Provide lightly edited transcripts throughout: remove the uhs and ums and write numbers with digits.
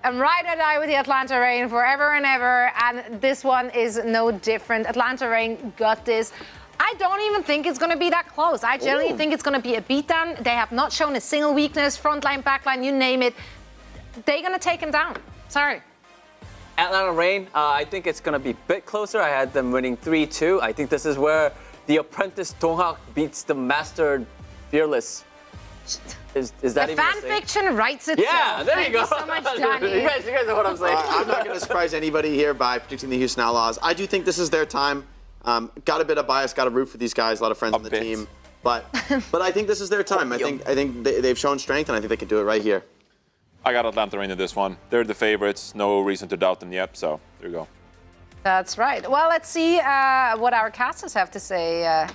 I'm ride or die with the Atlanta Reign forever and ever, and this one is no different. Atlanta Reign got this. I don't even think it's going to be that close. I genuinely think it's going to be a beatdown. They have not shown a single weakness, front line, back line, you name it. They're going to take him down. Sorry. Atlanta Reign, I think it's going to be a bit closer. I had them winning 3-2. I think this is where the apprentice Donghak beats the mastered Fearless. Is that even fan fiction writes itself. Yeah, there you go. Thank you so much, Johnny. you guys know what I'm saying. I'm not going to surprise anybody here by predicting the Houston Outlaws. I do think this is their time. Got a bit of bias, got to root for these guys. A lot of friends on the team, but I think this is their time. I think they've shown strength, and I think they can do it right here. I got Atlanta Reign in this one. They're the favorites. No reason to doubt them yet. So there you go. That's right. Well, let's see what our casters have to say.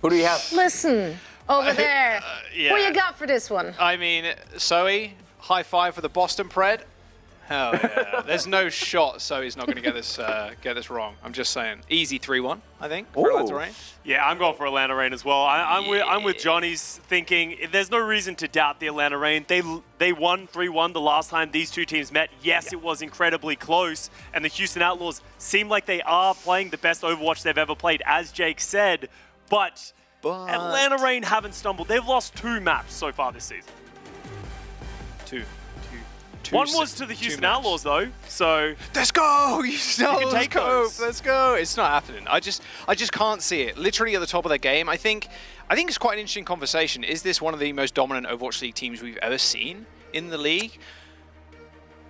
Who do you have? Listen, over there. Yeah. What you got for this one? I mean, Zoe, high five for the Boston Pred. Hell yeah. There's no shot Zoe's not going to get this wrong. I'm just saying. Easy 3-1, I think, for Atlanta Reign. Yeah, I'm going for Atlanta Reign as well. I'm with Johnny's thinking. There's no reason to doubt the Atlanta Reign. They won 3-1 the last time these two teams met. Yes, it was incredibly close, and the Houston Outlaws seem like they are playing the best Overwatch they've ever played, as Jake said. But Atlanta Reign haven't stumbled. They've lost 2 maps so far this season. Two. One was to the Houston Outlaws, though, so... Let's go! Let's go! Let's go! It's not happening. I just can't see it. Literally at the top of their game. I think it's quite an interesting conversation. Is this one of the most dominant Overwatch League teams we've ever seen in the league?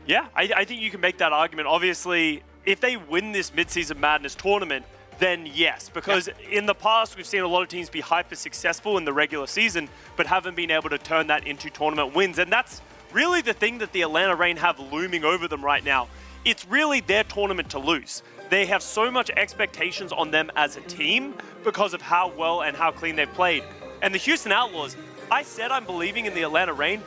Yeah, I think you can make that argument. Obviously, if they win this Midseason Madness tournament, then yes, because in the past we've seen a lot of teams be hyper successful in the regular season, but haven't been able to turn that into tournament wins, and that's really the thing that the Atlanta Reign have looming over them right now. It's really their tournament to lose. They have so much expectations on them as a team because of how well and how clean they've played. And the Houston Outlaws, I said I'm believing in the Atlanta Reign.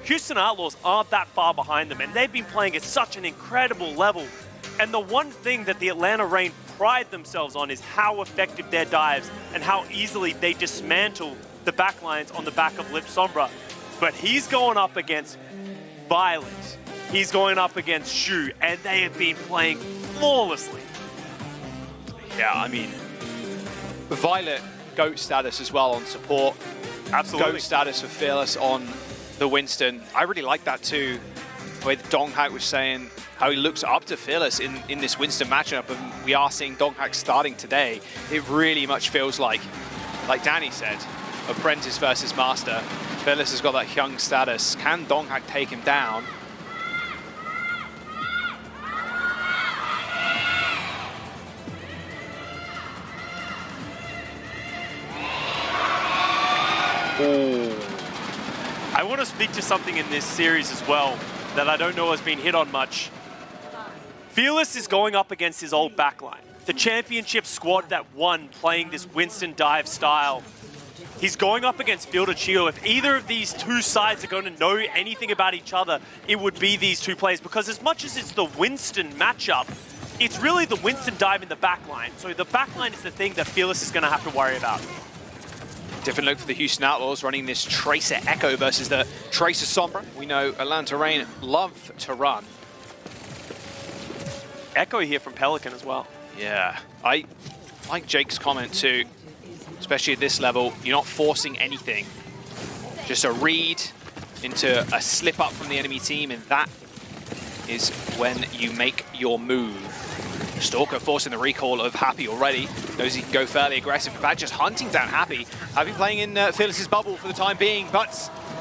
Houston Outlaws aren't that far behind them, and they've been playing at such an incredible level. And the one thing that the Atlanta Reign pride themselves on is how effective their dives and how easily they dismantle the backlines on the back of Lip Sombra. But he's going up against Violet. He's going up against Shu, and they have been playing flawlessly. Yeah, I mean, Violet, GOAT status as well on support. Absolutely. GOAT status for Fearless on the Winston. I really like that too, where Donghak was saying how he looks up to Fearless in this Winston matchup, and we are seeing Donghak starting today. It really much feels like Danny said, apprentice versus master. Fearless has got that young status. Can Donghak take him down? I want to speak to something in this series as well that I don't know has been hit on much. Fearless is going up against his old backline. The championship squad that won playing this Winston dive style. He's going up against Fielder Chio. If either of these two sides are going to know anything about each other, it would be these two players. Because as much as it's the Winston matchup, it's really the Winston dive in the backline. So the backline is the thing that Fearless is going to have to worry about. Different look for the Houston Outlaws running this Tracer Echo versus the Tracer Sombra. We know Atlanta Reign love to run. Echo here from Pelican as well. Yeah, I like Jake's comment too. Especially at this level, you're not forcing anything. Just a read into a slip up from the enemy team, and that is when you make your move. Stalker forcing the recall of Happy already. Knows he can go fairly aggressive. In fact, just hunting down Happy. Happy playing in Fearless's bubble for the time being, but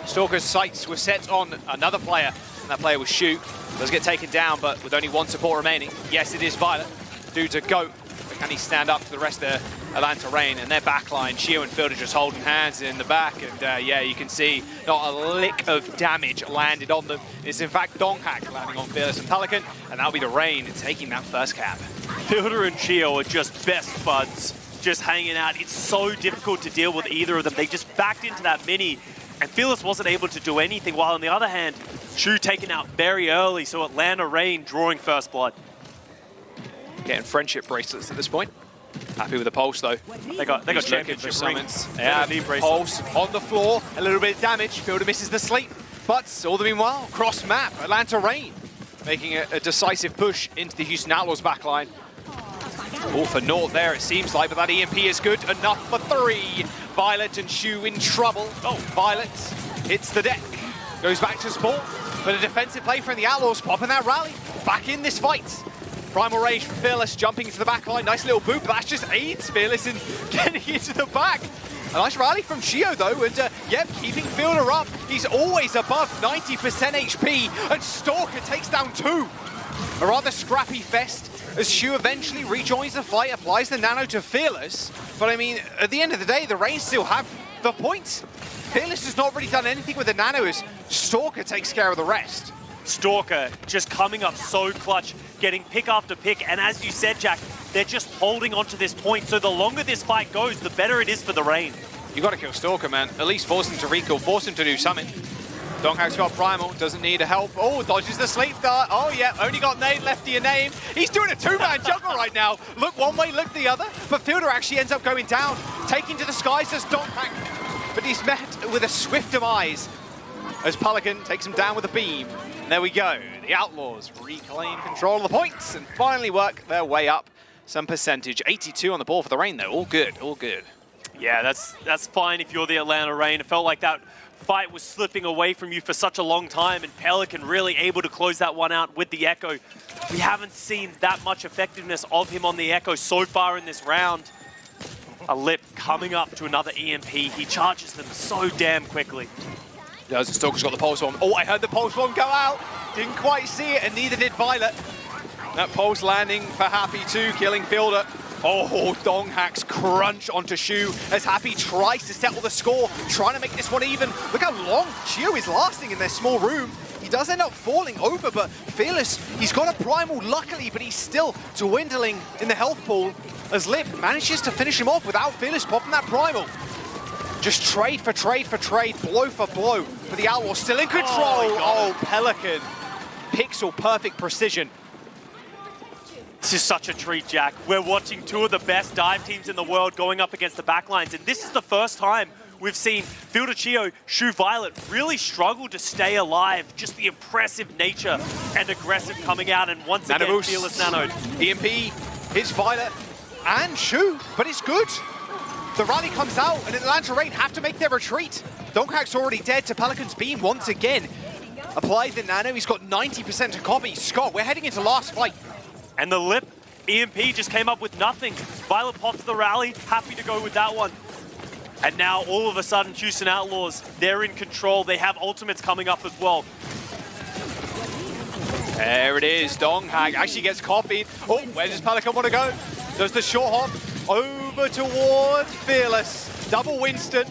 Stalker's sights were set on another player, and that player was Shu. Does get taken down, but with only one support remaining. Yes, it is Violet. Dude's a GOAT. Can he stand up to the rest of the Atlanta Reign? And their backline, Shio and Fielder just holding hands in the back. And yeah, you can see not a lick of damage landed on them. It's in fact Donghak landing on Fearless and Pelican. And that'll be the Reign taking that first cap. Fielder and Chio are just best buds, just hanging out. It's so difficult to deal with either of them. They just backed into that mini, and Fearless wasn't able to do anything, while on the other hand, Shu taken out very early, so Atlanta Reign drawing first blood. Getting friendship bracelets at this point. Happy with the pulse though. They got championship rings. Yeah, pulse on the floor, a little bit of damage. Fielder misses the sleep, but all the meanwhile, cross map, Atlanta Reign making a decisive push into the Houston Outlaws backline. All for naught there, it seems like, but that EMP is good enough for 3. Violet and Shu in trouble. Oh, Violet hits the deck, goes back to spawn, but a defensive play from the Outlaws, popping that rally, back in this fight. Primal Rage from Fearless jumping into the back line. Nice little boot, but that just aids Fearless in getting into the back. A nice rally from Gio though, and yep, keeping Fielder up. He's always above 90% HP, and Stalker takes down 2. A rather scrappy fest as Shu eventually rejoins the fight, applies the nano to Fearless. But I mean, at the end of the day, the Reigns still have the points. Fearless has not really done anything with the nano as Stalker takes care of the rest. Stalker just coming up so clutch, getting pick after pick, and as you said, Jack, they're just holding on to this point, so the longer this fight goes, the better it is for the Reign. You gotta kill Stalker, man. At least force him to recall, force him to do something. Donghack's got Primal, doesn't need help. Oh, dodges the sleep dart. Oh yeah, only got Nate left to your name. He's doing a 2-man juggle right now. Look one way, look the other, but Fielder actually ends up going down. Taking to the skies as Donghack, but he's met with a swift demise as Pelican takes him down with a beam. And there we go. The Outlaws reclaim control of the points and finally work their way up some percentage. 82 on the ball for the Reign though. All good, all good. Yeah, that's fine if you're the Atlanta Reign. It felt like that fight was slipping away from you for such a long time, and Pelican really able to close that one out with the Echo. We haven't seen that much effectiveness of him on the Echo so far in this round. A Lip coming up to another EMP. He charges them so damn quickly. Does Stalker's got the pulse bomb. Oh, I heard the pulse bomb go out. Didn't quite see it, and neither did Violet. That pulse landing for Happy too, killing Fielder. Oh, Donghack's crunch onto Shu as Happy tries to settle the score, trying to make this one even. Look how long Shu is lasting in their small room. He does end up falling over, but Fearless, he's got a Primal luckily, but he's still dwindling in the health pool as Lip manages to finish him off without Fearless popping that Primal. Just trade for trade for trade, blow for blow, but the Outlaws still in control. Oh, Pelican. Pixel perfect precision. This is such a treat, Jack. We're watching 2 of the best dive teams in the world going up against the backlines, and this is the first time we've seen Fielder Chio, Shu Violet really struggle to stay alive. Just the impressive nature and aggressive coming out, and once again, Nano Fearless nanoed. EMP hits Violet and Shu, but it's good. The rally comes out, and Atlanta Reign have to make their retreat. Donghack's already dead to Pelican's beam once again. Applied the nano, he's got 90% to copy. Scott, we're heading into last fight. And the Lip EMP just came up with nothing. Violet pops the rally, happy to go with that one. And now all of a sudden, Houston Outlaws, they're in control. They have ultimates coming up as well. There it is, Donghack actually gets copied. Oh, where does Pelican want to go? Does the short hop over towards Fearless. Double Winston.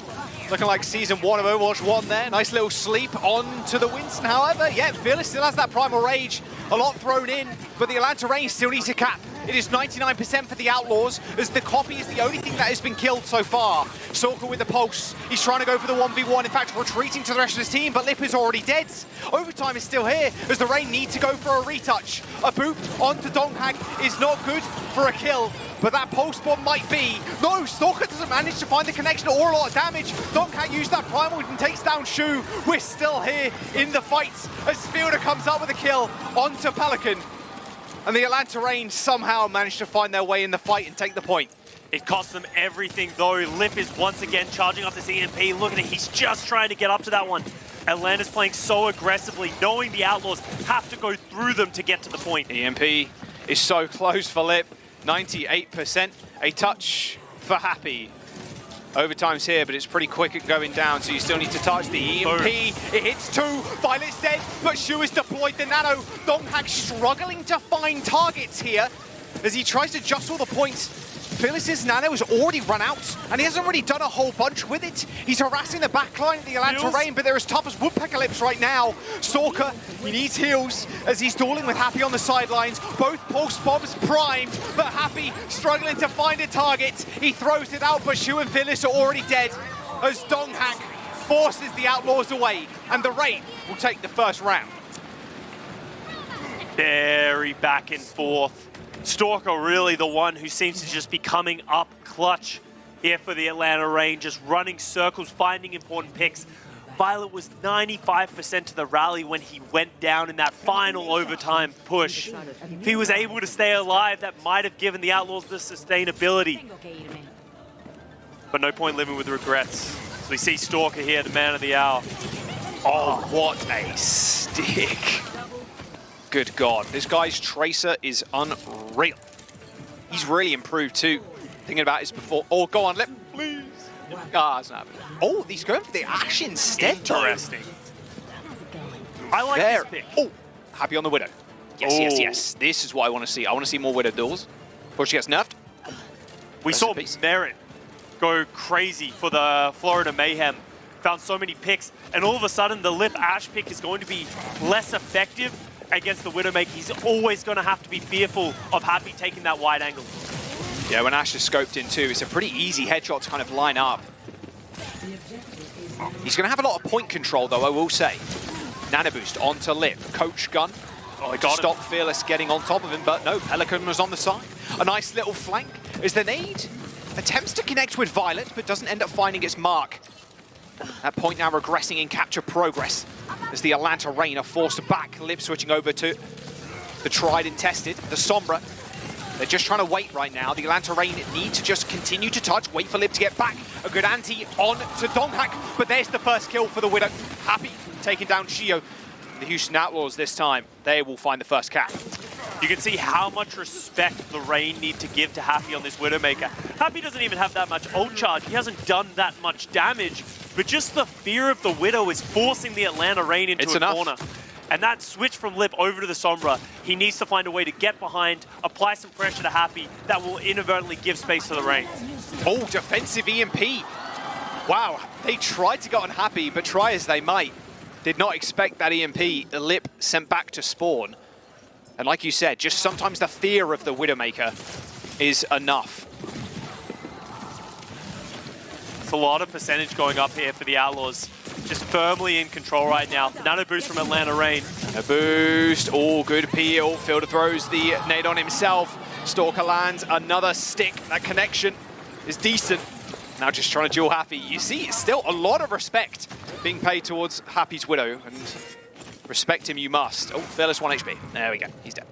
Looking like Season 1 of Overwatch 1 there. Nice little sleep onto the Winston, however. Yeah, Fearless still has that Primal Rage. A lot thrown in, but the Atlanta Reign still needs a cap. It is 99% for the Outlaws, as the copy is the only thing that has been killed so far. Sorka with the pulse. He's trying to go for the 1v1, in fact, retreating to the rest of his team, but Lip is already dead. Overtime is still here, as the Reign need to go for a retouch. A boot onto Donghack is not good for a kill, but that pulse bomb might be. No, Stalker doesn't manage to find the connection or a lot of damage. Donghack used that Primal and takes down Shu. We're still here in the fight, as Fielder comes up with a kill onto Pelican. And the Atlanta Reign somehow managed to find their way in the fight and take the point. It cost them everything, though. Lip is once again charging up this EMP. Look at it, he's just trying to get up to that one. Atlanta's playing so aggressively, knowing the Outlaws have to go through them to get to the point. EMP is so close for Lip. 98%. A touch for Happy. Overtime's here, but it's pretty quick at going down, so you still need to touch the EMP. It hits 2. Violet's dead, but Shu has deployed the nano. Donghack struggling to find targets here as he tries to jostle the points. Fearless's nano has already run out, and he hasn't really done a whole bunch with it. He's harassing the backline of the Atlanta Reign, but they're as tough as Woodpecker Lips right now. Stalker, he needs heals as he's dueling with Happy on the sidelines. Both pulse bombs primed, but Happy struggling to find a target. He throws it out, but Shu and Fearless are already dead as Donghack forces the Outlaws away, and the Reign will take the first round. Very back and forth. Stalker really the one who seems to just be coming up clutch here for the Atlanta Reign, just running circles, finding important picks. Violet was 95% to the rally when he went down in that final overtime push. If he was able to stay alive, that might have given the Outlaws the sustainability. But no point living with regrets. So we see Stalker here, the man of the hour. Oh, what a stick. Good God, this guy's Tracer is unreal. He's really improved too. Thinking about his before. Oh, go on, please. Ah, it's not happening. Oh, he's going for the Ashe instead. Interesting. I like There. this pick. Oh, happy on the Widow. Yes. This is what I want to see. I want to see more Widow duels. Before she gets nerfed. We Rest saw in peace. Merit go crazy for the Florida Mayhem. Found so many picks, and all of a sudden the Lip Ashe pick is going to be less effective against the Widowmaker. He's always going to have to be fearful of Happy taking that wide angle. Yeah, when Ashe is scoped in too, it's a pretty easy headshot to kind of line up. He's going to have a lot of point control though, I will say. Nano boost onto Lip. Coach gun. Oh, he got Stop him. Fearless getting on top of him, but no, Pelican was on the side. A nice little flank as the nade attempts to connect with Violet, but doesn't end up finding its mark. That point now regressing in capture progress as the Atlanta Reign are forced back. Lip switching over to the tried and tested, the Sombra. They're just trying to wait right now. The Atlanta Reign need to just continue to touch, wait for Lip to get back. A good anti on to Donghak, but there's the first kill for the Widow. Happy taking down Shio. The Houston Outlaws this time, they will find the first cap. You can see how much respect the Reign need to give to Happy on this Widowmaker. Happy doesn't even have that much ult charge. He hasn't done that much damage, but just the fear of the Widow is forcing the Atlanta Reign into a corner. And that switch from Lip over to the Sombra, he needs to find a way to get behind, apply some pressure to Happy that will inadvertently give space to the Reign. Oh, defensive EMP. Wow, they tried to get on Happy, but try as they might, did not expect that EMP. The Lip sent back to spawn. And like you said, just sometimes the fear of the Widowmaker is enough. It's a lot of percentage going up here for the Outlaws. Just firmly in control right now. Nano boost from Atlanta Reign. A boost, all good peel. Fielder throws the nade on himself. Stalker lands another stick. That connection is decent. Now just trying to duel Happy. You see, it's still a lot of respect being paid towards Happy's Widow, and respect him you must. Oh, Fearless 1 HP. There we go, he's dead.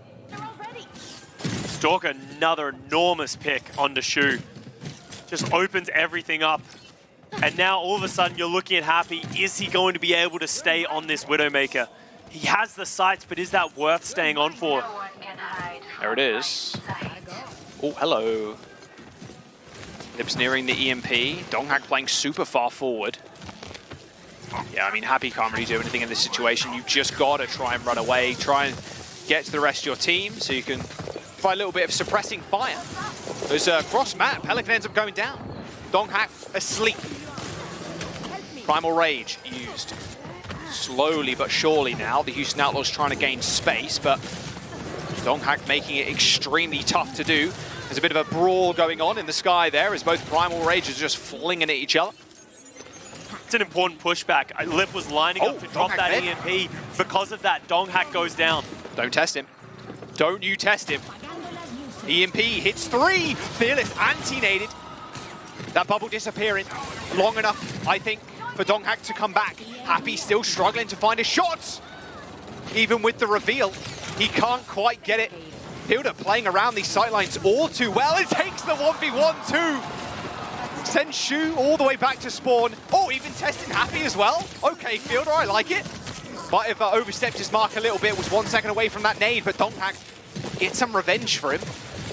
Stalker, another enormous pick onto Shu. Just opens everything up. And now all of a sudden you're looking at Happy. Is he going to be able to stay on this Widowmaker? He has the sights, but is that worth staying on for? There it is. Oh, hello. Lip's nearing the EMP. Donghak playing super far forward. Yeah, I mean, Happy can't really do anything in this situation. You've just got to try and run away, try and get to the rest of your team so you can find a little bit of suppressing fire. There's a cross map. Pelican ends up going down. Donghak asleep. Primal Rage used. Slowly but surely now. The Houston Outlaws trying to gain space, but Donghak making it extremely tough to do. There's a bit of a brawl going on in the sky there as both Primal Rages are just flinging at each other. It's an important pushback. Lip was lining up to drop that EMP. Because of that, Donghak goes down. Don't test him. Don't you test him. EMP hits 3. Fearless anti-naded. That bubble disappearing long enough, I think, for Donghak to come back. Happy still struggling to find his shots. Even with the reveal, he can't quite get it. Fielder playing around these sightlines all too well. It takes the 1v1 too. Sends Shu all the way back to spawn. Oh, even testing Happy as well. Okay, Fielder, I like it. Might have overstepped his mark a little bit, was 1 second away from that nade, but Donghak gets some revenge for him.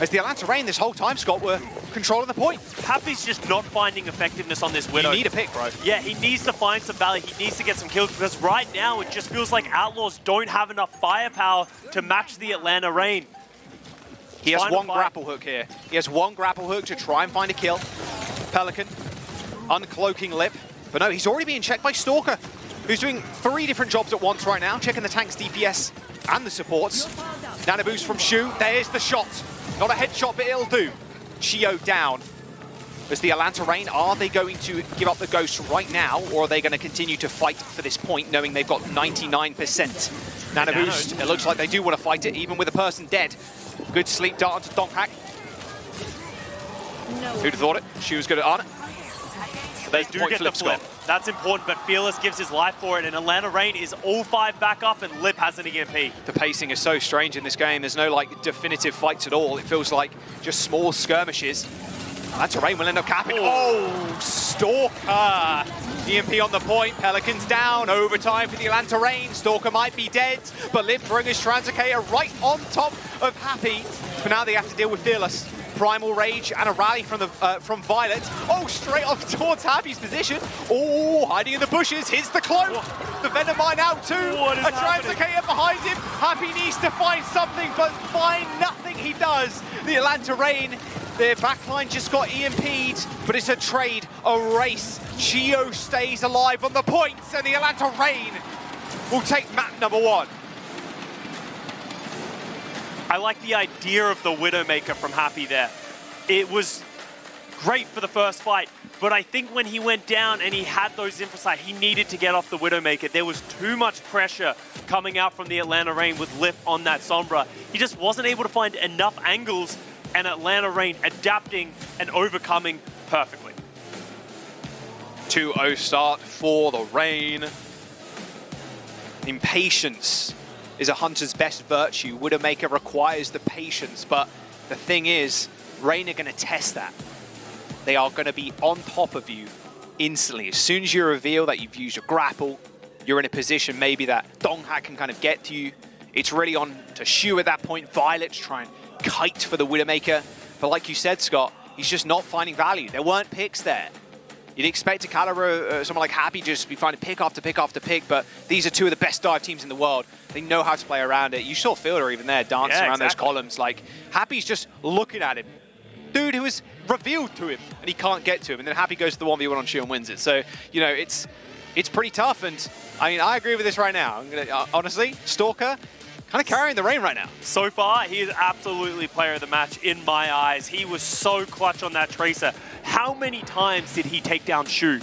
As the Atlanta Reign this whole time, Scott, were controlling the point. Happy's just not finding effectiveness on this Widow. You need a pick, bro. Yeah, he needs to find some value. He needs to get some kills because right now it just feels like Outlaws don't have enough firepower to match the Atlanta Reign. He has one grapple hook here. He has one grapple hook to try and find a kill. Pelican uncloaking Lip. But no, he's already being checked by Stalker, who's doing 3 different jobs at once right now, checking the tank's DPS and the supports. Nano boost from Shu. There's the shot. Not a headshot, but it'll do. Chio down. As the Atlanta Reign, are they going to give up the ghost right now, or are they going to continue to fight for this point, knowing they've got 99%? Nano boost. It looks like they do want to fight it, even with a person dead. Good sleep dart onto Donghak. Who'd have thought it? She was good at it. They do get the flip. That's important, but Fearless gives his life for it, and Atlanta Reign is all 5 back up, and Lip has an EMP. The pacing is so strange in this game. There's no like definitive fights at all. It feels like just small skirmishes. Atlanta Reign will end up capping. Oh, Stalker! EMP on the point, Pelicans down, overtime for the Atlanta Reign. Stalker might be dead, but Lip throwing his Translocator right on top of Happy. For now they have to deal with Fearless. Primal Rage and a rally from Violet. Oh, straight off towards Happy's position. Oh, hiding in the bushes, hits the cloak. The Venom Mine out too. A Translocator behind him. Happy needs to find something, but find nothing he does. The Atlanta Reign, their backline just got EMP'd, but it's a trade, a race. Chio stays alive on the points, and the Atlanta Reign will take map number 1. I like the idea of the Widowmaker from Happy there. It was great for the first fight, but I think when he went down and he had those Infrasight, he needed to get off the Widowmaker. There was too much pressure coming out from the Atlanta Reign with Lip on that Sombra. He just wasn't able to find enough angles, and Atlanta Reign adapting and overcoming perfectly. 2-0 start for the Reign. Impatience is a hunter's best virtue. Widowmaker requires the patience, but the thing is, Reign are going to test that. They are going to be on top of you instantly. As soon as you reveal that you've used your grapple, you're in a position maybe that Donghak can kind of get to you. It's really on to Shu at that point. Violet to try and kite for the Widowmaker. But like you said, Scott, he's just not finding value. There weren't picks there. You'd expect a caliber, someone like Happy just be finding pick after pick after pick, but these are two of the best dive teams in the world. They know how to play around it. You saw Fielder even there dancing around those columns. Like, Happy's just looking at him. Dude who was revealed to him, and he can't get to him. And then Happy goes to the 1v1 on Shu and wins it. So, you know, it's pretty tough. And, I mean, I agree with this right now. I'm gonna, honestly, Stalker, kind of carrying the Reign right now. So far, he is absolutely player of the match in my eyes. He was so clutch on that Tracer. How many times did he take down Shu?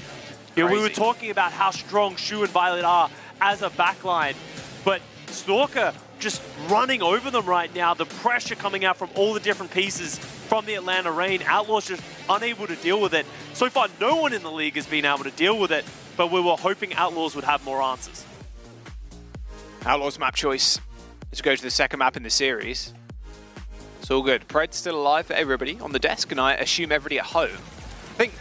You know, we were talking about how strong Shu and Violet are as a backline, but Stalker just running over them right now. The pressure coming out from all the different pieces from the Atlanta Reign. Outlaws just unable to deal with it. So far, no one in the league has been able to deal with it, but we were hoping Outlaws would have more answers. Outlaws map choice to go to the second map in the series. It's all good. Pred's still alive for everybody on the desk, and I assume everybody at home. I think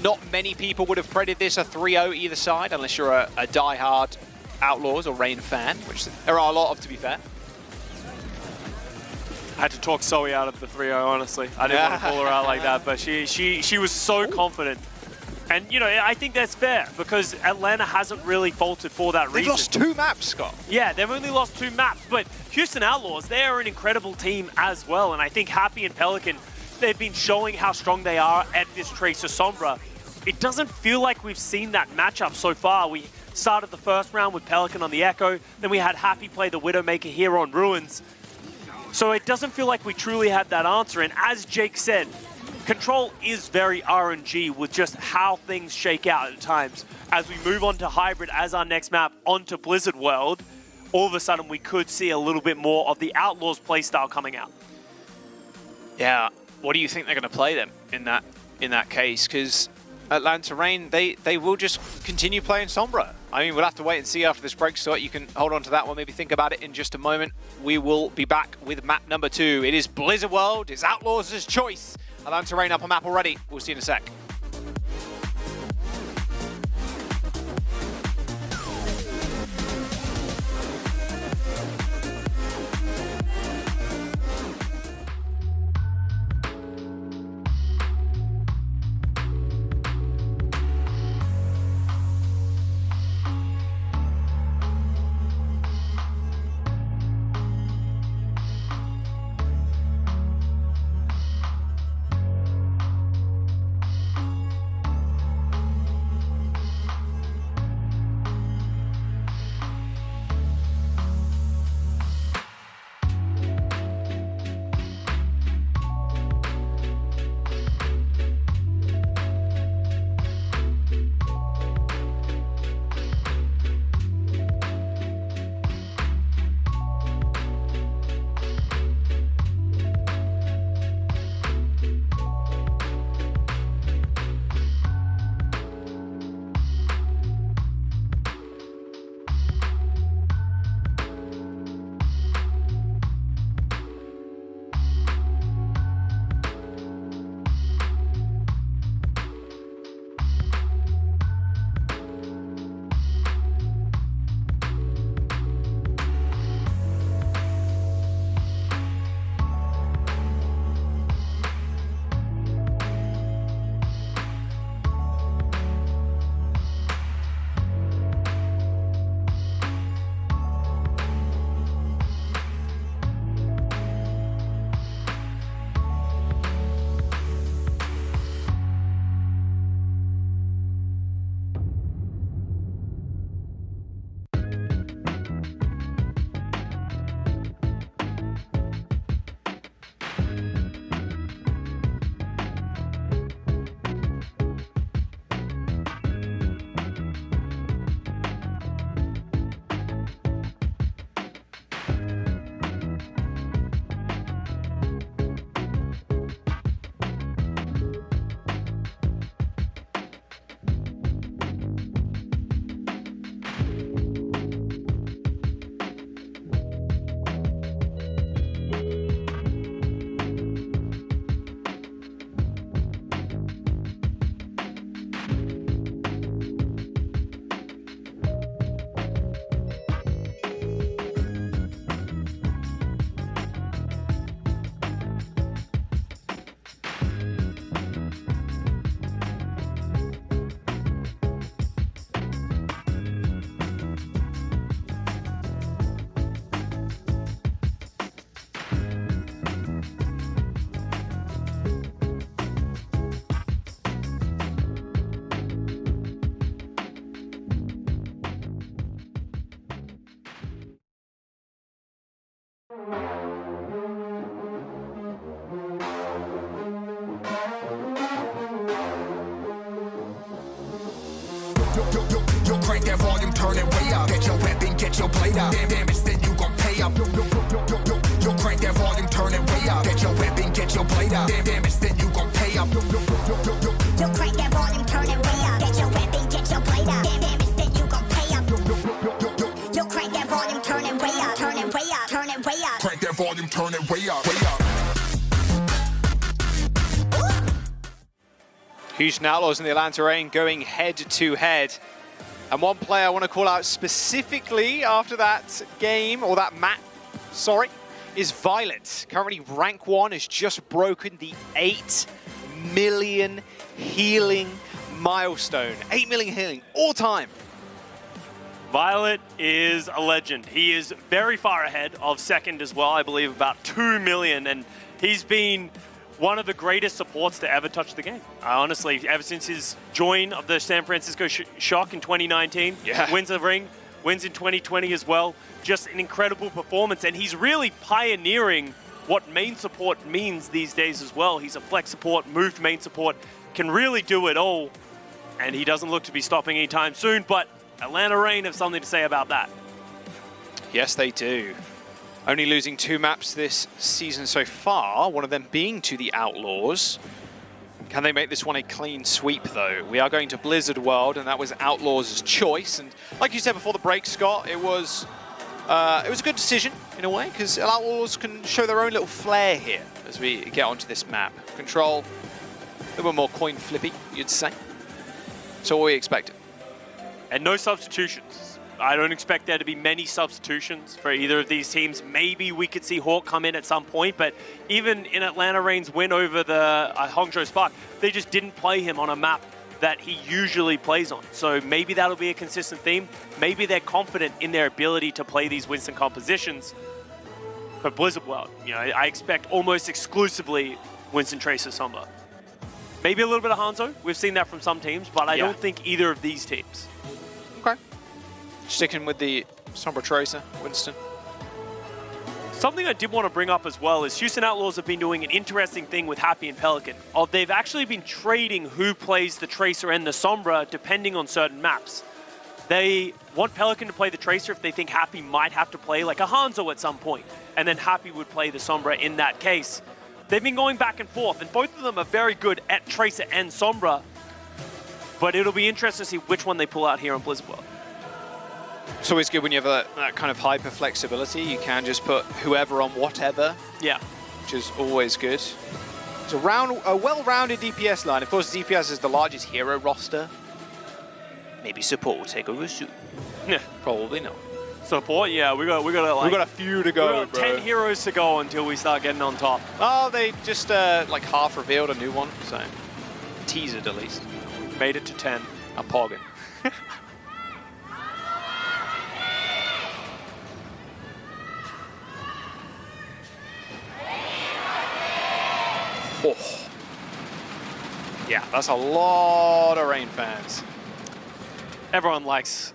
not many people would have predicted this a 3-0 either side, unless you're a die-hard Outlaws or Reign fan, which there are a lot of, to be fair. I had to talk Zoe out of the 3-0, honestly. I didn't want to call her out like that, but she was so confident. And, you know, I think that's fair, because Atlanta hasn't really faltered for that reason. They've lost 2 maps, Scott. Yeah, they've only lost 2 maps, but Houston Outlaws, they are an incredible team as well, and I think Happy and Pelican, they've been showing how strong they are at this Tracer Sombra. It doesn't feel like we've seen that matchup so far. We started the first round with Pelican on the Echo, then we had Happy play the Widowmaker here on Ruins. So it doesn't feel like we truly had that answer, and as Jake said, Control is very RNG with just how things shake out at times. As we move on to Hybrid as our next map onto Blizzard World, all of a sudden we could see a little bit more of the Outlaws playstyle coming out. Yeah, what do you think they're going to play them in that case? Because Atlanta Reign, they will just continue playing Sombra. I mean, we'll have to wait and see after this break, so you can hold on to that one, maybe think about it in just a moment. We will be back with map number 2. It is Blizzard World, it's Outlaws' choice. Atlanta Reign up on map already. We'll see you in a sec. Yo, crank that volume, turn it way up. Get your weapon, get your blade up. Damage, then you gon' pay up. Yo, crank that volume, turn it way up. Get your weapon, get your blade up. Damage, then you gon' pay up. Yo, crank that volume, turn it way up. Get your weapon, get your blade up. Damage, then you gon' pay up. Yo, crank that volume, turn it way up. Turn it way up, turn it way up. Crank that volume, turn it way up, way up. Houston Outlaws and the Atlanta Reign going head-to-head. And one player I want to call out specifically after that game, or that map, sorry, is Violet. Currently rank 1 has just broken the 8 million healing milestone. 8 million healing all time. Violet is a legend. He is very far ahead of second as well, I believe about 2 million, and he's been one of the greatest supports to ever touch the game. Honestly, ever since his join of the San Francisco Shock in 2019, wins a ring, wins in 2020 as well. Just an incredible performance, and he's really pioneering what main support means these days as well. He's a flex support, moved main support, can really do it all, and he doesn't look to be stopping anytime soon, but Atlanta Reign have something to say about that. Yes, they do. Only losing 2 maps this season so far, one of them being to the Outlaws. Can they make this one a clean sweep, though? We are going to Blizzard World, and that was Outlaws' choice. And like you said before the break, Scott, it was a good decision in a way, because Outlaws can show their own little flair here as we get onto this map. Control, a little more coin flippy, you'd say. So what we expected. And no substitutions. I don't expect there to be many substitutions for either of these teams. Maybe we could see Hawk come in at some point, but even in Atlanta Reign's win over the Hangzhou Spark, they just didn't play him on a map that he usually plays on. So maybe that'll be a consistent theme. Maybe they're confident in their ability to play these Winston compositions. But Blizzard World, you know, I expect almost exclusively Winston, Tracer, Sombra. Maybe a little bit of Hanzo. We've seen that from some teams, but I don't think either of these teams. Okay. Sticking with the Sombra, Tracer, Winston. Something I did want to bring up as well is Houston Outlaws have been doing an interesting thing with Happy and Pelican. They've actually been trading who plays the Tracer and the Sombra depending on certain maps. They want Pelican to play the Tracer if they think Happy might have to play like a Hanzo at some point, and then Happy would play the Sombra in that case. They've been going back and forth, and both of them are very good at Tracer and Sombra, but it'll be interesting to see which one they pull out here on Blizzard World. It's always good when you have that kind of hyper flexibility. You can just put whoever on whatever. Yeah. Which is always good. It's a well-rounded DPS line. Of course, DPS is the largest hero roster. Maybe support will take over soon. Yeah. Probably not. Support? Yeah, we got a few to go, we got 10 heroes to go until we start getting on top. Oh, they just like half revealed a new one, so teased at least. Made it to 10. A poggin. Oh. Yeah, that's a lot of Reign fans. Everyone likes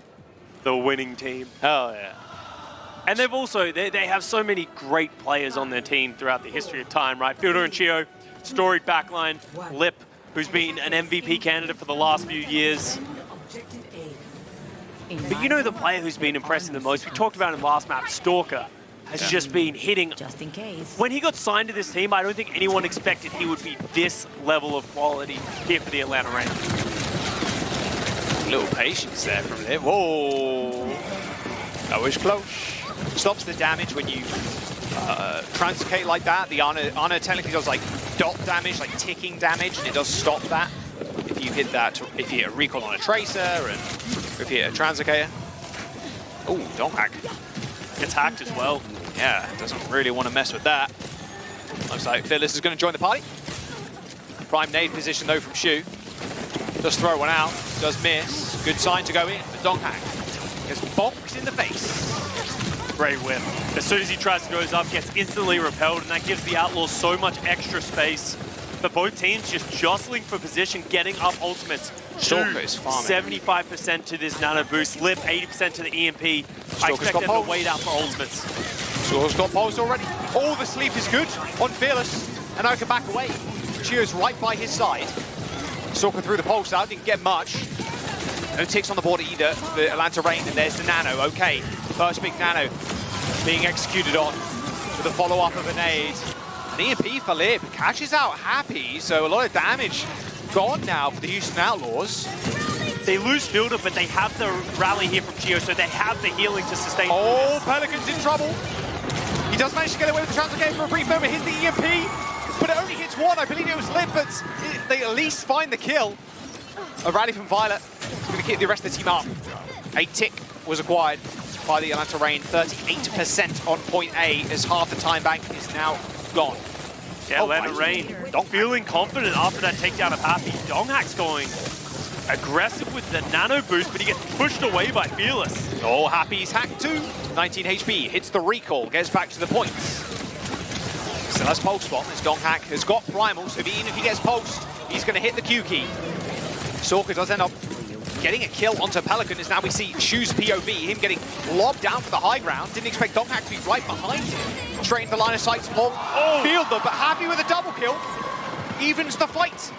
the winning team. Oh, yeah. And they've also, they have so many great players on their team throughout the history of time, right? Fielder and Chio, storied backline, Lip, who's been an MVP candidate for the last few years. But you know the player who's been impressing the most? We talked about him last map, Stalker, has just been hitting. Just in case. When he got signed to this team, I don't think anyone expected he would be this level of quality here for the Atlanta Reign. Little patience there from him. Whoa. That was close. Stops the damage when you transcate like that. The Ana technically does like dot damage, like ticking damage, and it does stop that. If you hit that, if you hit a recall on a Tracer, and if you hit a Translocator. Oh, don't hack. Gets hacked as well. Yeah, doesn't really want to mess with that. Looks like Fearless is going to join the party. Prime nade position though from Shu. Does throw one out, does miss. Good sign to go in, but Donghack gets bonked in the face. Great whip. As soon as he tries to go up, gets instantly repelled, and that gives the Outlaws so much extra space. But both teams just jostling for position, getting up ultimates. Stalker is farming. 75% to this nano boost. Lip, 80% to the EMP. I expect them to wait out for ultimates. Score's got pulse already. All the sleep is good on Fearless. And now he can back away. Chio's right by his side. Stalker threw the pulse out, didn't get much. No ticks on the board either for Atlanta Reign, and there's the Nano. Okay, first big Nano being executed on with a follow-up of a nade. An EMP for Lib catches out Happy, so a lot of damage gone now for the Houston Outlaws. They lose Fielder, but they have the rally here from Chio, so they have the healing to sustain. Oh, Pelican's in trouble. He does manage to get away with the transfer game for a brief moment. Here's the EMP, but it only hits one. I believe it was Lib, but they at least find the kill. A rally from Violet. It's going to keep the rest of the team up. A tick was acquired by the Atlanta Reign. 38% on point A as half the time bank is now gone. Yeah, Atlanta Reign feeling confident after that takedown of Happy. Donghack's going aggressive with the nano boost, but he gets pushed away by Fearless. Oh, Happy's hacked too. 19 HP, hits the recall, gets back to the points. Still has pulse spot. This Donghack has got primal, so even if he gets pulsed, he's going to hit the Q key. Stalker does end up getting a kill onto Pelican, as now we see Shu's POV, him getting lobbed down for the high ground. Didn't expect Donghack to be right behind him. Straight into the line of sight for Fielder, but Happy with a double kill. Evens the fight.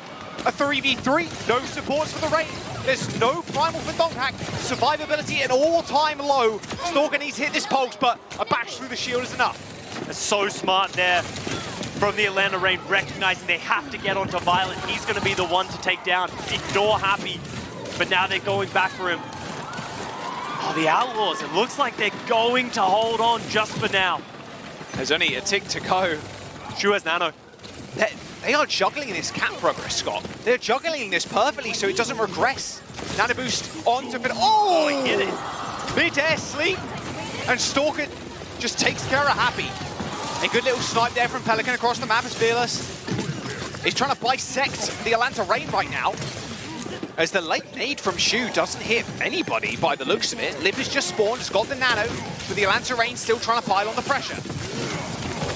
A 3v3, no supports for the Reign. There's no primal for Donghack. Survivability at an all-time low. Stalker needs to hit this pulse, but a bash through the shield is enough. It's so smart there from the Atlanta Reign, recognizing they have to get onto Violet. He's going to be the one to take down. Ignore Happy, but now they're going back for him. Oh, the Outlaws, it looks like they're going to hold on just for now. There's only a tick to go. Shu has nano. They are juggling this cap progress, Scott. They're juggling this perfectly so it doesn't regress. Nano boost onto Fit. Oh, he hit it. Mid-air sleep. And Stalker just takes care of Happy. A good little snipe there from Pelican across the map as Fearless is trying to bisect the Atlanta Reign right now. As the late nade from Shu doesn't hit anybody by the looks of it. Lib has just spawned, has got the nano, but the Atlanta Reign still trying to pile on the pressure.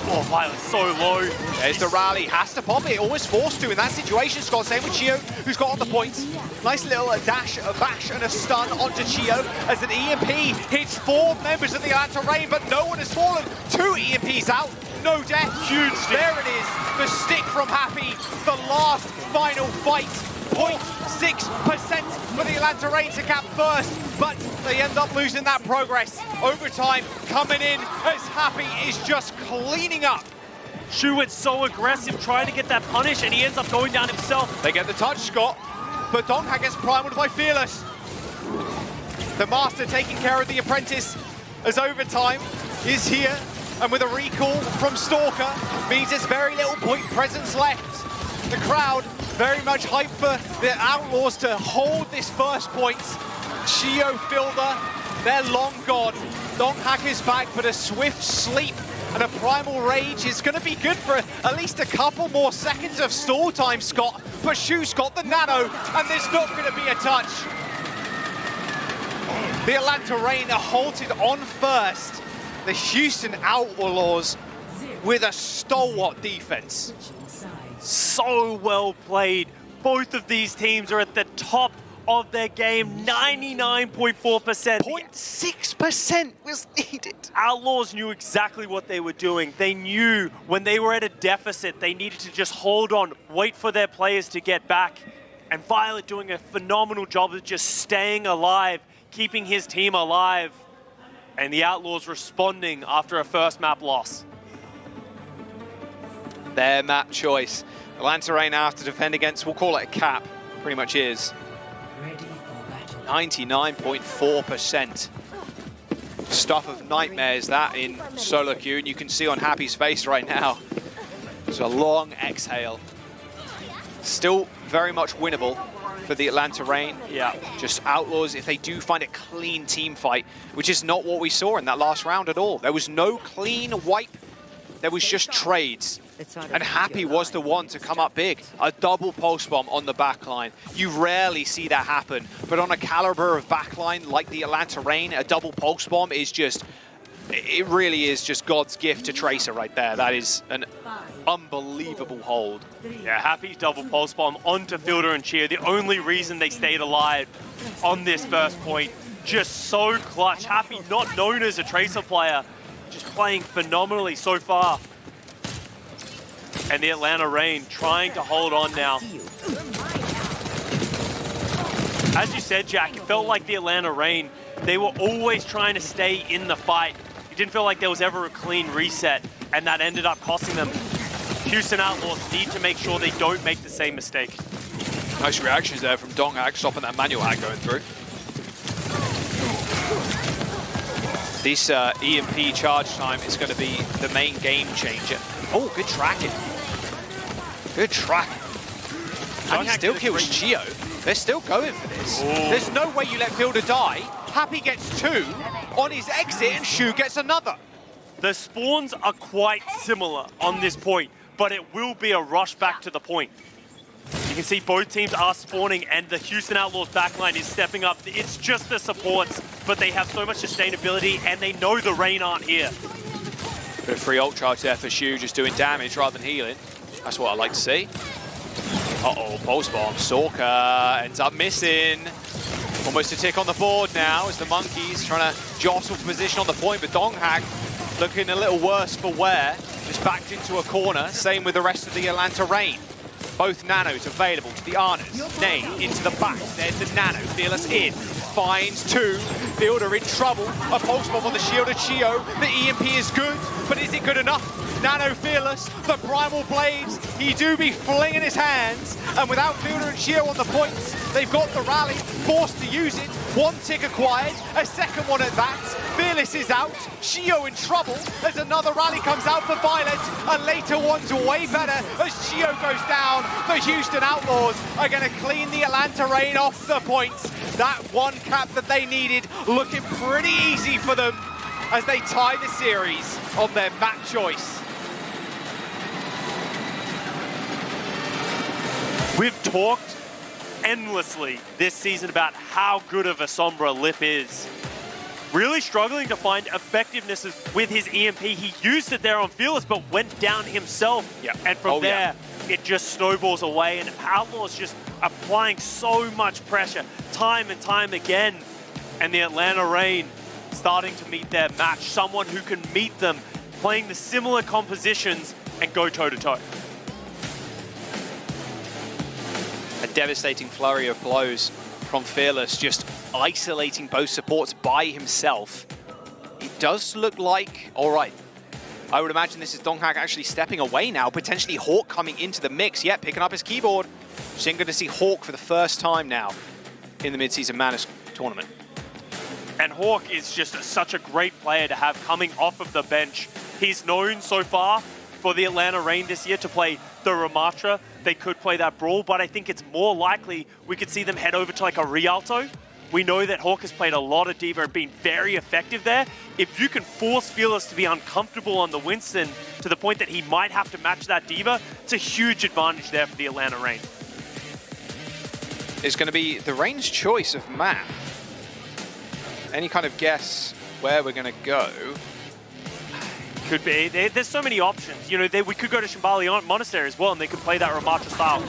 Oh, Violet's so low. There's the rally, has to pop it, always forced to in that situation. Scott, same with Chio, who's got on the points. Nice little dash, a bash, and a stun onto Chio as an EMP hits 4 members of the Atlanta Reign, but no one has fallen. 2 EMPs out, no death. Huge stick. There it is, the stick from Happy, the last final fight. 0.6% for the Atlanta Reign to cap first, but they end up losing that progress. Overtime coming in as Happy is just cleaning up. Shu went so aggressive trying to get that punish, and he ends up going down himself. They get the touch, Scott, but Donghack gets primed by Fearless. The Master taking care of the Apprentice as overtime is here, and with a recall from Stalker, means there's very little point presence left. The crowd very much hyped for the Outlaws to hold this first point. Chio, Fielder, they're long gone. Donghack is back, but a swift sleep and a primal rage is going to be good for at least a couple more seconds of stall time, Scott. But Shu's got the nano, and there's not going to be a touch. The Atlanta Reign are halted on first. The Houston Outlaws with a stalwart defense. So well played. Both of these teams are at the top of their game, 99.4%. 0.6% was needed. Outlaws knew exactly what they were doing. They knew when they were at a deficit, they needed to just hold on, wait for their players to get back. And Violet doing a phenomenal job of just staying alive, keeping his team alive. And the Outlaws responding after a first map loss. Their map choice. Atlanta Reign now have to defend against, we'll call it a cap, pretty much is. 99.4%. Stuff of nightmares, that in solo queue, and you can see on Happy's face right now. It's a long exhale. Still very much winnable for the Atlanta Reign. Yeah. Just Outlaws, if they do find a clean team fight, which is not what we saw in that last round at all. There was no clean wipe. There was just trades. And Happy was the one to come up big. A double pulse bomb on the backline. You rarely see that happen. But on a caliber of backline like the Atlanta Reign, a double pulse bomb is just, it really is just God's gift to Tracer right there. That is an unbelievable hold. Yeah, Happy's double pulse bomb onto Fielder and Cheer. The only reason they stayed alive on this first point. Just so clutch. Happy, not known as a Tracer player, just playing phenomenally so far. And the Atlanta Reign trying to hold on now. As you said, Jack, it felt like the Atlanta Reign, they were always trying to stay in the fight. It didn't feel like there was ever a clean reset, and that ended up costing them. Houston Outlaws need to make sure they don't make the same mistake. Nice reactions there from Donghak, stopping that manual hack going through. This EMP charge time is going to be the main game changer. Oh, good tracking. Good tracking. And he still kills Gio. They're still going for this. Ooh. There's no way you let Fielder die. Happy gets 2 on his exit, and Shu gets another. The spawns are quite similar on this point, but it will be a rush back to the point. You can see both teams are spawning, and the Houston Outlaws backline is stepping up. It's just the supports, but they have so much sustainability, and they know the Reign aren't here. Good free ult charge there for Shu, just doing damage rather than healing. That's what I like to see. Uh-oh, pulse bomb. Sorka ends up missing. Almost a tick on the board now as the Monkeys trying to jostle for position on the point, but Donghak looking a little worse for wear. Just backed into a corner. Same with the rest of the Atlanta Reign. Both nanos available to the Arnas. Nade into the back. There's the nano. Fearless in. Finds 2. Fielder in trouble. A pulse bomb on the shield of Chio. The EMP is good, but is it good enough? Nano Fearless, the Primal Blades, he do be flinging his hands, and without Fielder and Chio on the points, they've got the rally, forced to use it. 1 tick acquired, a second one at that. Fearless is out, Chio in trouble as another rally comes out for Violet. A later one's way better as Chio goes down. The Houston Outlaws are going to clean the Atlanta Reign off the points. That 1 cap that they needed looking pretty easy for them as they tie the series on their map choice. We've talked endlessly this season about how good of a Sombra Lip is. Really struggling to find effectiveness with his EMP. He used it there on Fearless, but went down himself. Yeah. And from there, it just snowballs away. And Outlaws just applying so much pressure time and time again. And the Atlanta Reign starting to meet their match. Someone who can meet them, playing the similar compositions and go toe-to-toe. A devastating flurry of blows from Fearless, just isolating both supports by himself. It does look like, all right, I would imagine this is Donghak actually stepping away now, potentially Hawk coming into the mix. Yeah, picking up his keyboard. Just going to see Hawk for the first time now in the Midseason Madness tournament. And Hawk is just such a great player to have coming off of the bench. He's known so far for the Atlanta Reign this year to play the Ramatra. They could play that Brawl, but I think it's more likely we could see them head over to like a Rialto. We know that Hawk has played a lot of D.Va and been very effective there. If you can force Fearless to be uncomfortable on the Winston to the point that he might have to match that D.Va, it's a huge advantage there for the Atlanta Reign. It's going to be the Reign's choice of map. Any kind of guess where we're going to go? Could be. There's so many options. You know, we could go to Shambhala Monastery as well, and they could play that Ramatra style.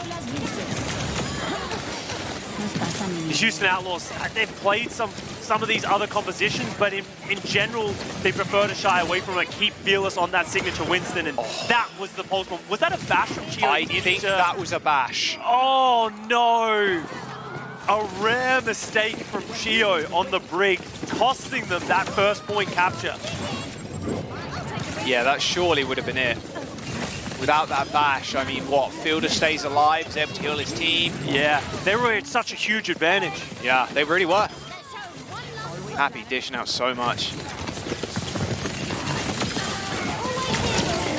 The Houston Outlaws, they've played some of these other compositions, but in general, they prefer to shy away from it, keep Fearless on that signature Winston, and that was the pulse bomb. Was that a bash from Chio? I think that was a bash. Oh, no. A rare mistake from Chio on the Brig, costing them that first point capture. Yeah, that surely would have been it. Without that bash, I mean, what? Fielder stays alive, is able to heal his team. Yeah, they were at such a huge advantage. Yeah, they really were. Happy dishing out so much.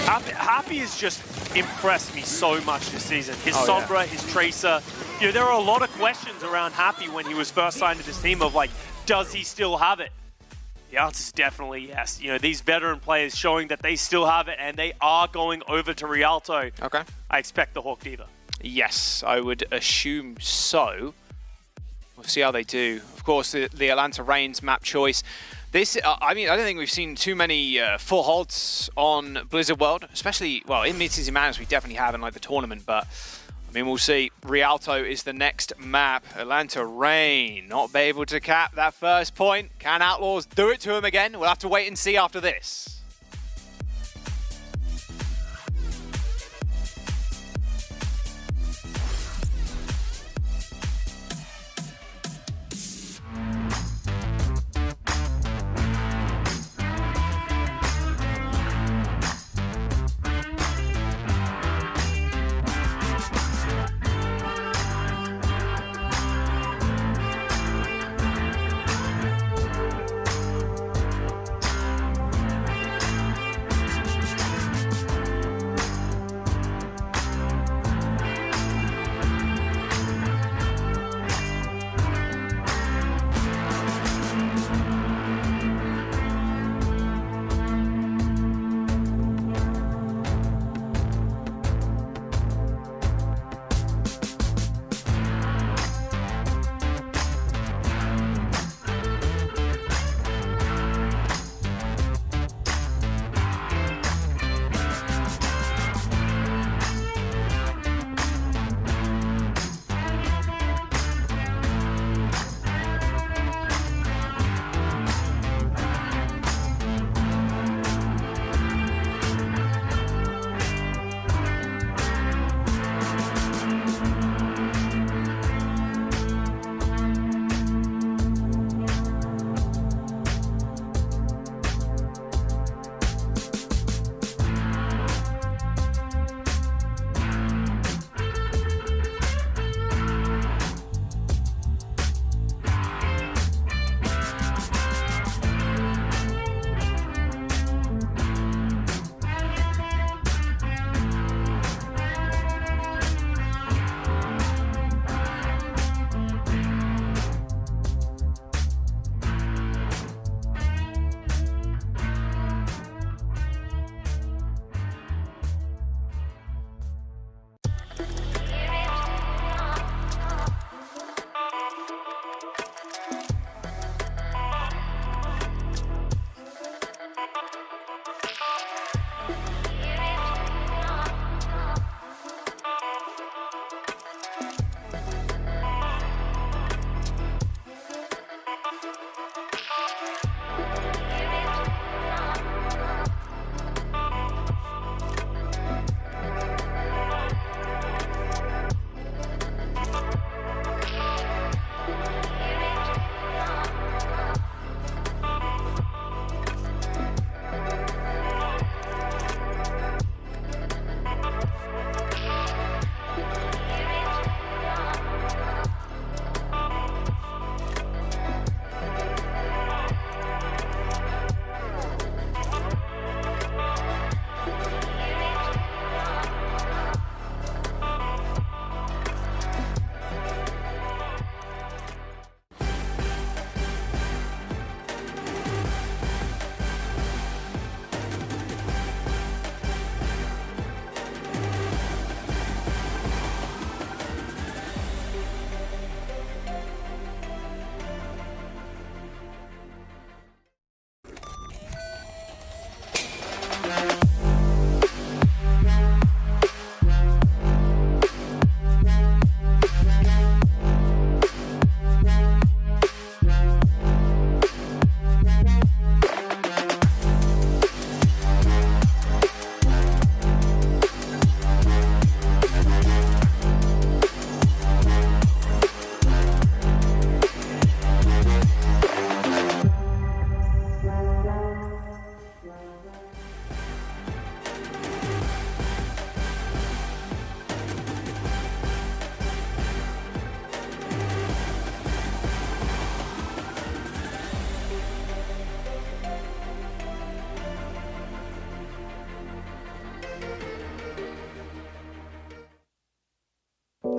Happy has just impressed me so much this season. His Sombra, yeah. his Tracer. You know, there are a lot of questions around Happy when he was first signed to this team of like, does he still have it? The answer is definitely yes. You know, these veteran players showing that they still have it and they are going over to Rialto. Okay. I expect the Hawk D.Va. Yes, I would assume so. We'll see how they do. Of course, the Atlanta Reign's map choice. This, I mean, I don't think we've seen too many full holds on Blizzard World, especially, well, in Midseason Madness we definitely have in like the tournament, but I mean, we'll see. Rialto is the next map. Atlanta Reign not be able to cap that first point. Can Outlaws do it to him again? We'll have to wait and see after this.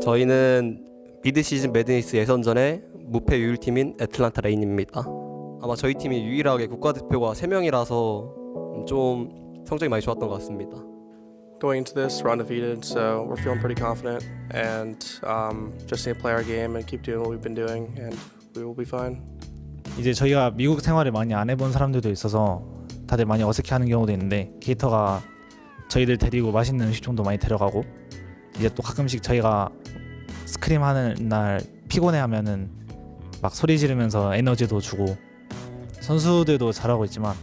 저희는 미드시즌 매드니스 예선전의 무패 유일팀인 애틀란타 레인입니다. 아마 저희 팀이 유일하게 국가대표가 3명이라서 좀 성적이 많이 좋았던 것 같습니다. Going into this, we're undefeated, so we're feeling pretty confident, and just need to play our game and keep doing what we've been doing, and we will be fine. 이제 저희가 미국 생활을 많이 안 해본 사람들도 있어서 다들 많이 어색해하는 경우도 있는데 게이터가 저희들 데리고 맛있는 음식점도 많이 데려가고 이제 또 가끔씩 저희가 스크림하는 날 피곤해하면은 막 소리 지르면서 에너지도 주고 선수들도 잘하고 있지만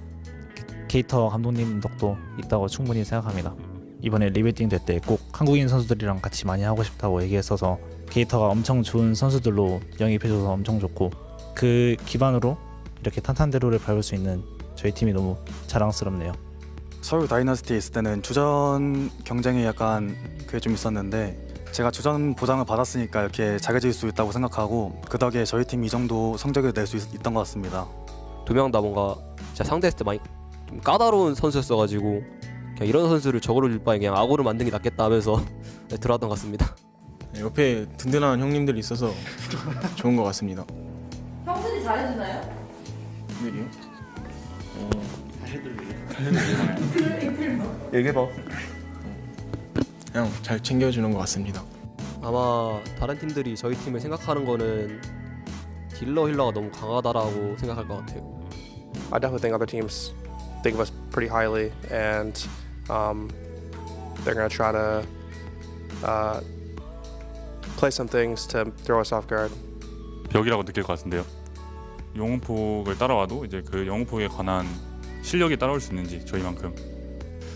게이터 감독님 덕도 있다고 충분히 생각합니다. 이번에 리베팅 될 때 꼭 한국인 선수들이랑 같이 많이 하고 싶다고 얘기했어서 게이터가 엄청 좋은 선수들로 영입해줘서 엄청 좋고 그 기반으로 이렇게 탄탄대로를 밟을 수 있는 저희 팀이 너무 자랑스럽네요. 서울 다이너스티에 있을 때는 주전 경쟁이 약간 그게 좀 있었는데 제가 주전 보장을 받았으니까 이렇게 잘해질 수 있다고 생각하고 그 덕에 저희 팀이 이 정도 성적을 낼 수 있던 것 같습니다. 두 명 다 뭔가 제가 상대했을 때 많이 좀 까다로운 선수였어가지고 그냥 이런 선수를 저거로 줄 바에 그냥 악어를 만드는 게 낫겠다 하면서 들어왔던 것 같습니다. 옆에 든든한 형님들이 있어서 좋은 것 같습니다. 형들이 잘해주나요? 형들이요? 얘기해봐. 그냥 잘 챙겨주는 것 같습니다. 아마 다른 팀들이 저희 팀을 생각하는 거는 딜러 힐러가 너무 강하다라고 생각할 것 같아요. I definitely think other teams think of us pretty highly, and they're going to try to play some things to throw us off guard. 벽이라고 느낄 것 같은데요. 영웅폭을 따라와도 이제 그 영웅폭에 관한 실력이 따라올 수 있는지 저희만큼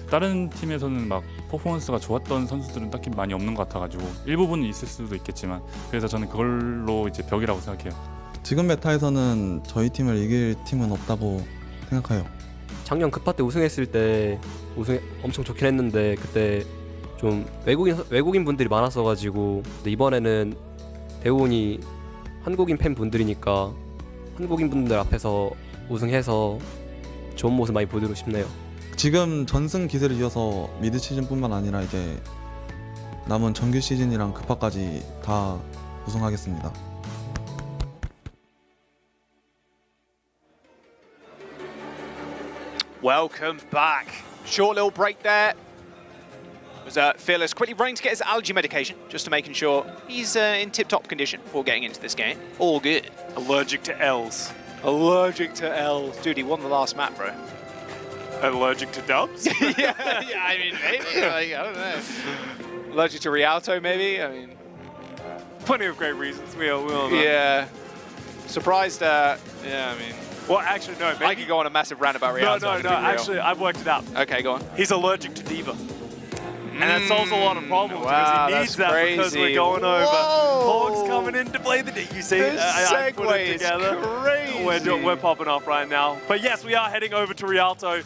다른 팀에서는 막 퍼포먼스가 좋았던 선수들은 딱히 많이 없는 것 같아가지고 일부분은 있을 수도 있겠지만 그래서 저는 그걸로 이제 벽이라고 생각해요. 지금 메타에서는 저희 팀을 이길 팀은 없다고 생각해요. 작년 급파 때 우승했을 때 엄청 좋긴 했는데 그때 좀 외국인 분들이 많았어가지고 근데 이번에는 대부분이 한국인 팬 분들이니까 한국인 분들 앞에서 우승해서 좋은 모습 많이 보여드리고 싶네요. 지금 전승 기세를 이어서 미드 시즌뿐만 아니라 이제 남은 정규 시즌이랑 급파까지 다 우승하겠습니다. Welcome back. Short little break there. Was Fearless quickly running to get his allergy medication, just to making sure he's in tip-top condition before getting into this game. All good. Allergic to L's. Allergic to L's. Dude, he won the last map, bro. Allergic to dubs? yeah, I mean, maybe. Like, I don't know. Allergic to Rialto, maybe? I mean... Plenty of great reasons. We all know. Yeah. Surprised, yeah, I mean... Well, actually, no. Maybe... I could go on a massive rant about Rialto. No. Actually, I've worked it out. Okay, go on. He's allergic to D.Va. And that solves a lot of problems because he needs that crazy. because we're going over. Hawks coming in to play the D. You see, I put it together. Crazy. We're popping off right now. But yes, we are heading over to Rialto.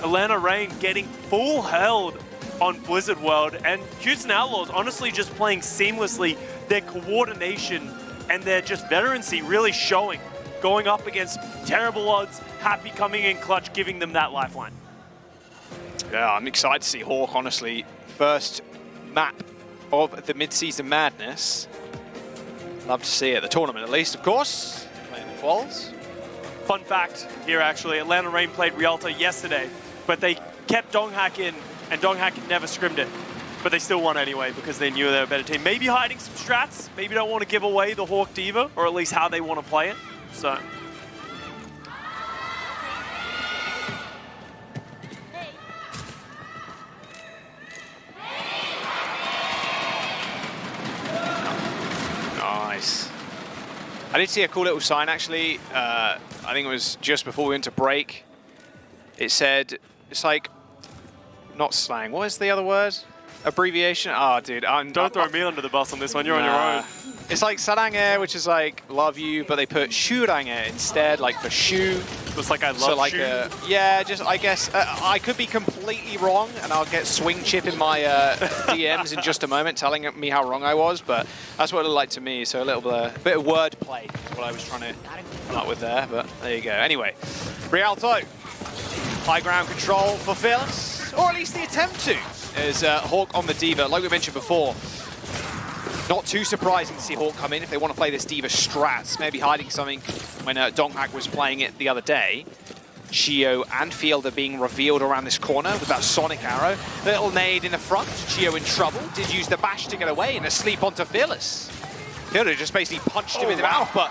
Atlanta Reign getting full held on Blizzard World, and Houston Outlaws honestly just playing seamlessly. Their coordination and their just veterancy really showing. Going up against terrible odds, Happy coming in clutch, giving them that lifeline. Yeah, I'm excited to see Hawk, honestly. First map of the Midseason Madness. Love to see it. The tournament, at least, of course. Playing the quals. Fun fact here, actually, Atlanta Reign played Rialto yesterday, but they kept Donghak in, and Donghak never scrimmed it. But they still won anyway because they knew they were a better team. Maybe hiding some strats, maybe don't want to give away the Hawk D.Va, or at least how they want to play it. So. Nice. I did see a cool little sign, actually. I think it was just before we went to break. It said, it's like, not slang, what is the other word? Abbreviation? Oh, dude. Don't throw me under the bus on this one, you're on your own. It's like sarange, which is like, love you, but they put shurange instead, like for shoe. It's like I love so like shoe? Yeah, just, I guess, I could be completely wrong, and I'll get swing chip in my DMs in just a moment, telling me how wrong I was, but that's what it looked like to me, so a little bit of wordplay is what I was trying to come up with there, but there you go. Anyway, Rialto, high ground control for Fearless, or at least the attempt to, is Hawk on the D.Va, like we mentioned before. Not too surprising to see Hawk come in if they want to play this D.Va strats, maybe hiding something when Donghak was playing it the other day. Chio and Fielder being revealed around this corner with that Sonic arrow. Little nade in the front, Chio in trouble, did use the bash to get away and asleep onto Fearless. Fielder just basically punched him in the mouth, but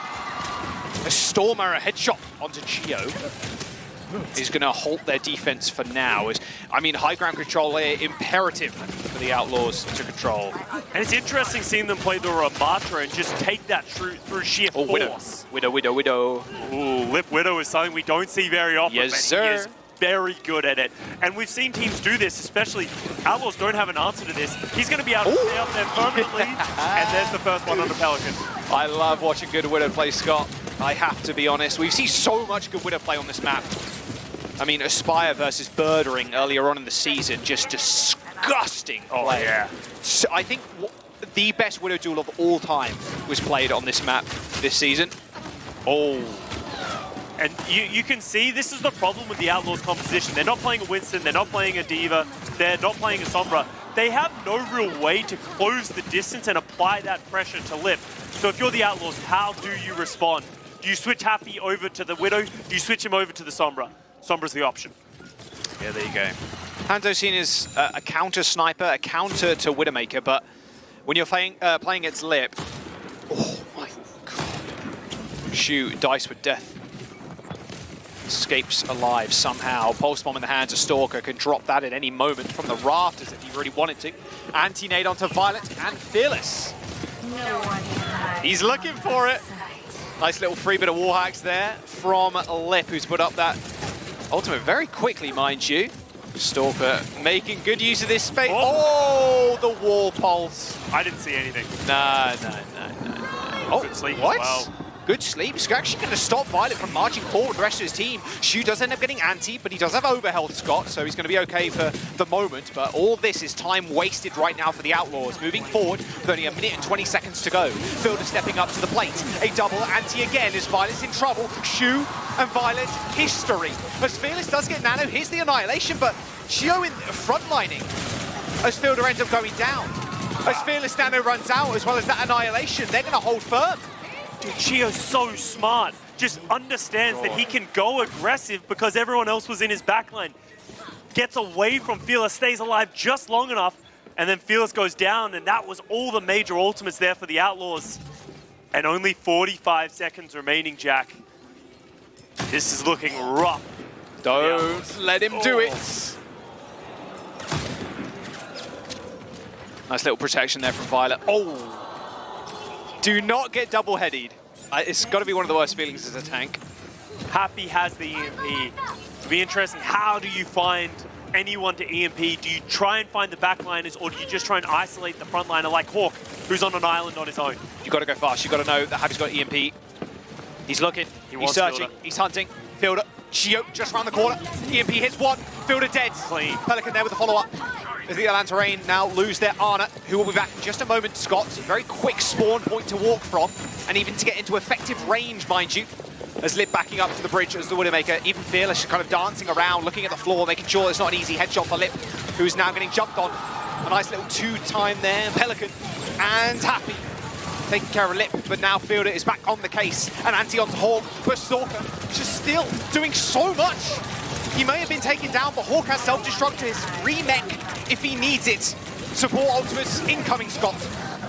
a Storm arrow headshot onto Chio is going to halt their defense for now. I mean, high ground control here, imperative for the Outlaws to control. And it's interesting seeing them play the Ramatra and just take that through sheer force. Widow. Ooh, Lip Widow is something we don't see very often, yes, but sir. he is very good at it. And we've seen teams do this, especially Outlaws don't have an answer to this. He's going to be able to stay up there permanently, and there's the first one on the Pelican. I love watching good Widow play, Scott. I have to be honest. We've seen so much good Widow play on this map. I mean, Aspire versus Birdering earlier on in the season, just disgusting play. Yeah. So I think the best Widow duel of all time was played on this map this season. Oh. And you can see this is the problem with the Outlaws composition. They're not playing a Winston, they're not playing a D.Va, they're not playing a Sombra. They have no real way to close the distance and apply that pressure to Lip. So if you're the Outlaws, how do you respond? Do you switch Happy over to the Widow? Do you switch him over to the Sombra? Sombra's the option. Yeah, there you go. Hanzo seen as a counter sniper, a counter to Widowmaker, but when you're playing its Lip, oh my god. Shoot, dice with death. Escapes alive somehow. Pulse bomb in the hands of Stalker, can drop that at any moment from the rafters if he really wanted to. Anti-nade onto Violet and Fearless. He's looking for it. Nice little free bit of wall hacks there from Lip, who's put up that ultimate very quickly, mind you. Stalker making good use of this space. Oh, the wall pulse. I didn't see anything. No. Oh, good sleep what? as well. Good sleep. He's actually going to stop Violet from marching forward with the rest of his team. Shu does end up getting anti, but he does have overhealth, Scott, so he's going to be okay for the moment. But all this is time wasted right now for the Outlaws. Moving forward with only a minute and 20 seconds to go. Fielder stepping up to the plate. A double anti again as Violet's in trouble. Shu and Violet, history. As Fearless does get nano, here's the annihilation, but Chio in frontlining as Fielder ends up going down. As Fearless nano runs out, as well as that annihilation, they're going to hold firm. Dude, Chio's so smart. Just understands that he can go aggressive because everyone else was in his backline. Gets away from Fearless, stays alive just long enough, and then Fearless goes down, and that was all the major ultimates there for the Outlaws. And only 45 seconds remaining, Jack. This is looking rough. Don't let him do it. Nice little protection there from Violet. Oh! Do not get double-headed. It's got to be one of the worst feelings as a tank. Happy has the EMP. It'll be interesting. How do you find anyone to EMP? Do you try and find the backliners, or do you just try and isolate the frontliner like Hawk, who's on an island on his own? You got to go fast. You got to know that Happy's got EMP. He's looking. He's searching. Fielder. He's hunting. Fielder. Chio just around the corner. EMP hits one. Fielder dead. Clean. Pelican there with the follow-up. As the Atlanta Reign now lose their Ana, who will be back in just a moment. Scott, very quick spawn point to walk from, and even to get into effective range, mind you. As Lip backing up to the bridge as the Widowmaker, even Fearless kind of dancing around, looking at the floor, making sure it's not an easy headshot for Lip, who's now getting jumped on. A nice little two-time there. Pelican and Happy taking care of Lip, but now Fielder is back on the case. And anti onto Hawk, but Stalker just still doing so much. He may have been taken down, but Hawk has self-destruct his remake if he needs it. Support ultimates incoming, Scott.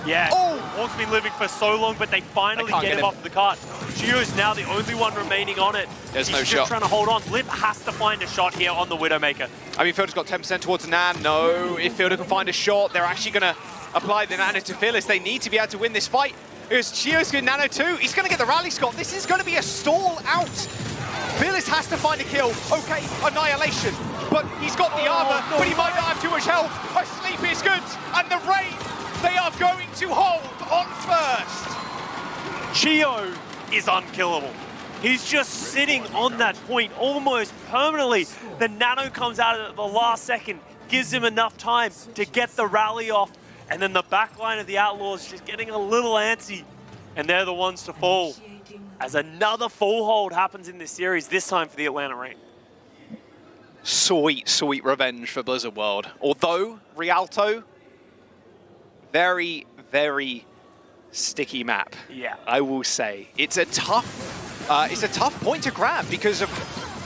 Yeah, Hawk's been living for so long, but they finally get him off the cart. Gio is now the only one remaining on it. There's no He's shot. just trying to hold on. Lip has to find a shot here on the Widowmaker. I mean, Fielder's got 10% towards the Nan. No, if Fielder can find a shot, they're actually going to apply the Nano to Fearless. They need to be able to win this fight. Here's Gio's good Nano too. He's going to get the rally, Scott. This is going to be a stall out. Fearless has to find a kill. Okay, annihilation. But he's got the armor, but he might not have too much health. A sleep is good. And the Reign, they are going to hold on first. Chio is unkillable. He's just sitting on that point almost permanently. The Nano comes out at the last second, gives him enough time to get the rally off. And then the backline of the Outlaws just getting a little antsy. And they're the ones to fall. As another full hold happens in this series, this time for the Atlanta Reign. Sweet, sweet revenge for Blizzard World. Although, Rialto, very, very sticky map. Yeah. I will say. It's a tough point to grab because of...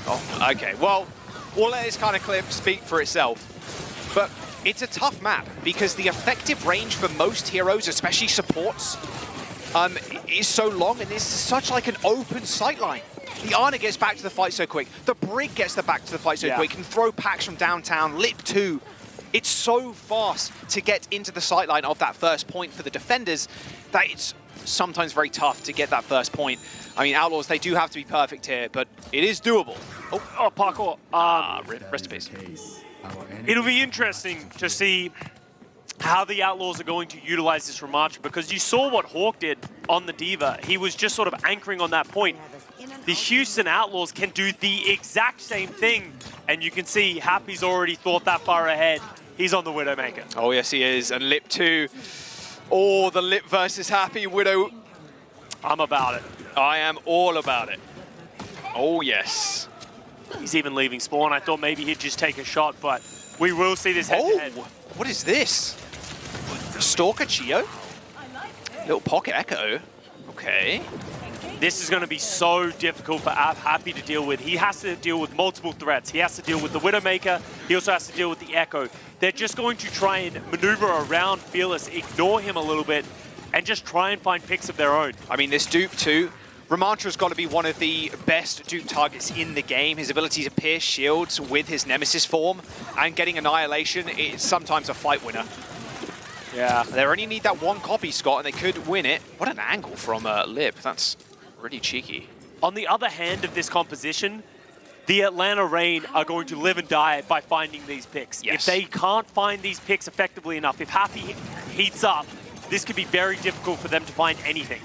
Oh, okay. Well, we'll let this kind of clip speak for itself. But it's a tough map because the effective range for most heroes, especially supports, is so long, and this is such like an open sightline. The Ana gets back to the fight so quick. The Brig gets back to the fight so quick. Can throw packs from downtown. Lip 2. It's so fast to get into the sightline of that first point for the defenders that it's sometimes very tough to get that first point. I mean, Outlaws, they do have to be perfect here, but it is doable. Oh, parkour. Rest in peace. It'll be interesting to see how the Outlaws are going to utilize this Ramattra, because you saw what Hawk did on the D.Va. He was just sort of anchoring on that point. The Houston Outlaws can do the exact same thing, and you can see Happy's already thought that far ahead. He's on the Widowmaker. Oh, yes, he is. And Lip 2. Oh, the Lip versus Happy. Widow. I'm about it. I am all about it. Oh, yes. He's even leaving spawn. I thought maybe he'd just take a shot, but we will see this head-to-head. Oh, what is this? Stalker Chio? Little pocket echo. Okay. This is going to be so difficult for Happy to deal with. He has to deal with multiple threats. He has to deal with the Widowmaker. He also has to deal with the Echo. They're just going to try and maneuver around Fearless, ignore him a little bit, and just try and find picks of their own. I mean, this dupe too. Ramantra's got to be one of the best dupe targets in the game. His ability to pierce shields with his Nemesis form and getting Annihilation is sometimes a fight winner. Yeah. They only need that one copy, Scott, and they could win it. What an angle from Lip. That's really cheeky. On the other hand of this composition, the Atlanta Reign are going to live and die by finding these picks. Yes. If they can't find these picks effectively enough, if Happy heats up, this could be very difficult for them to find anything.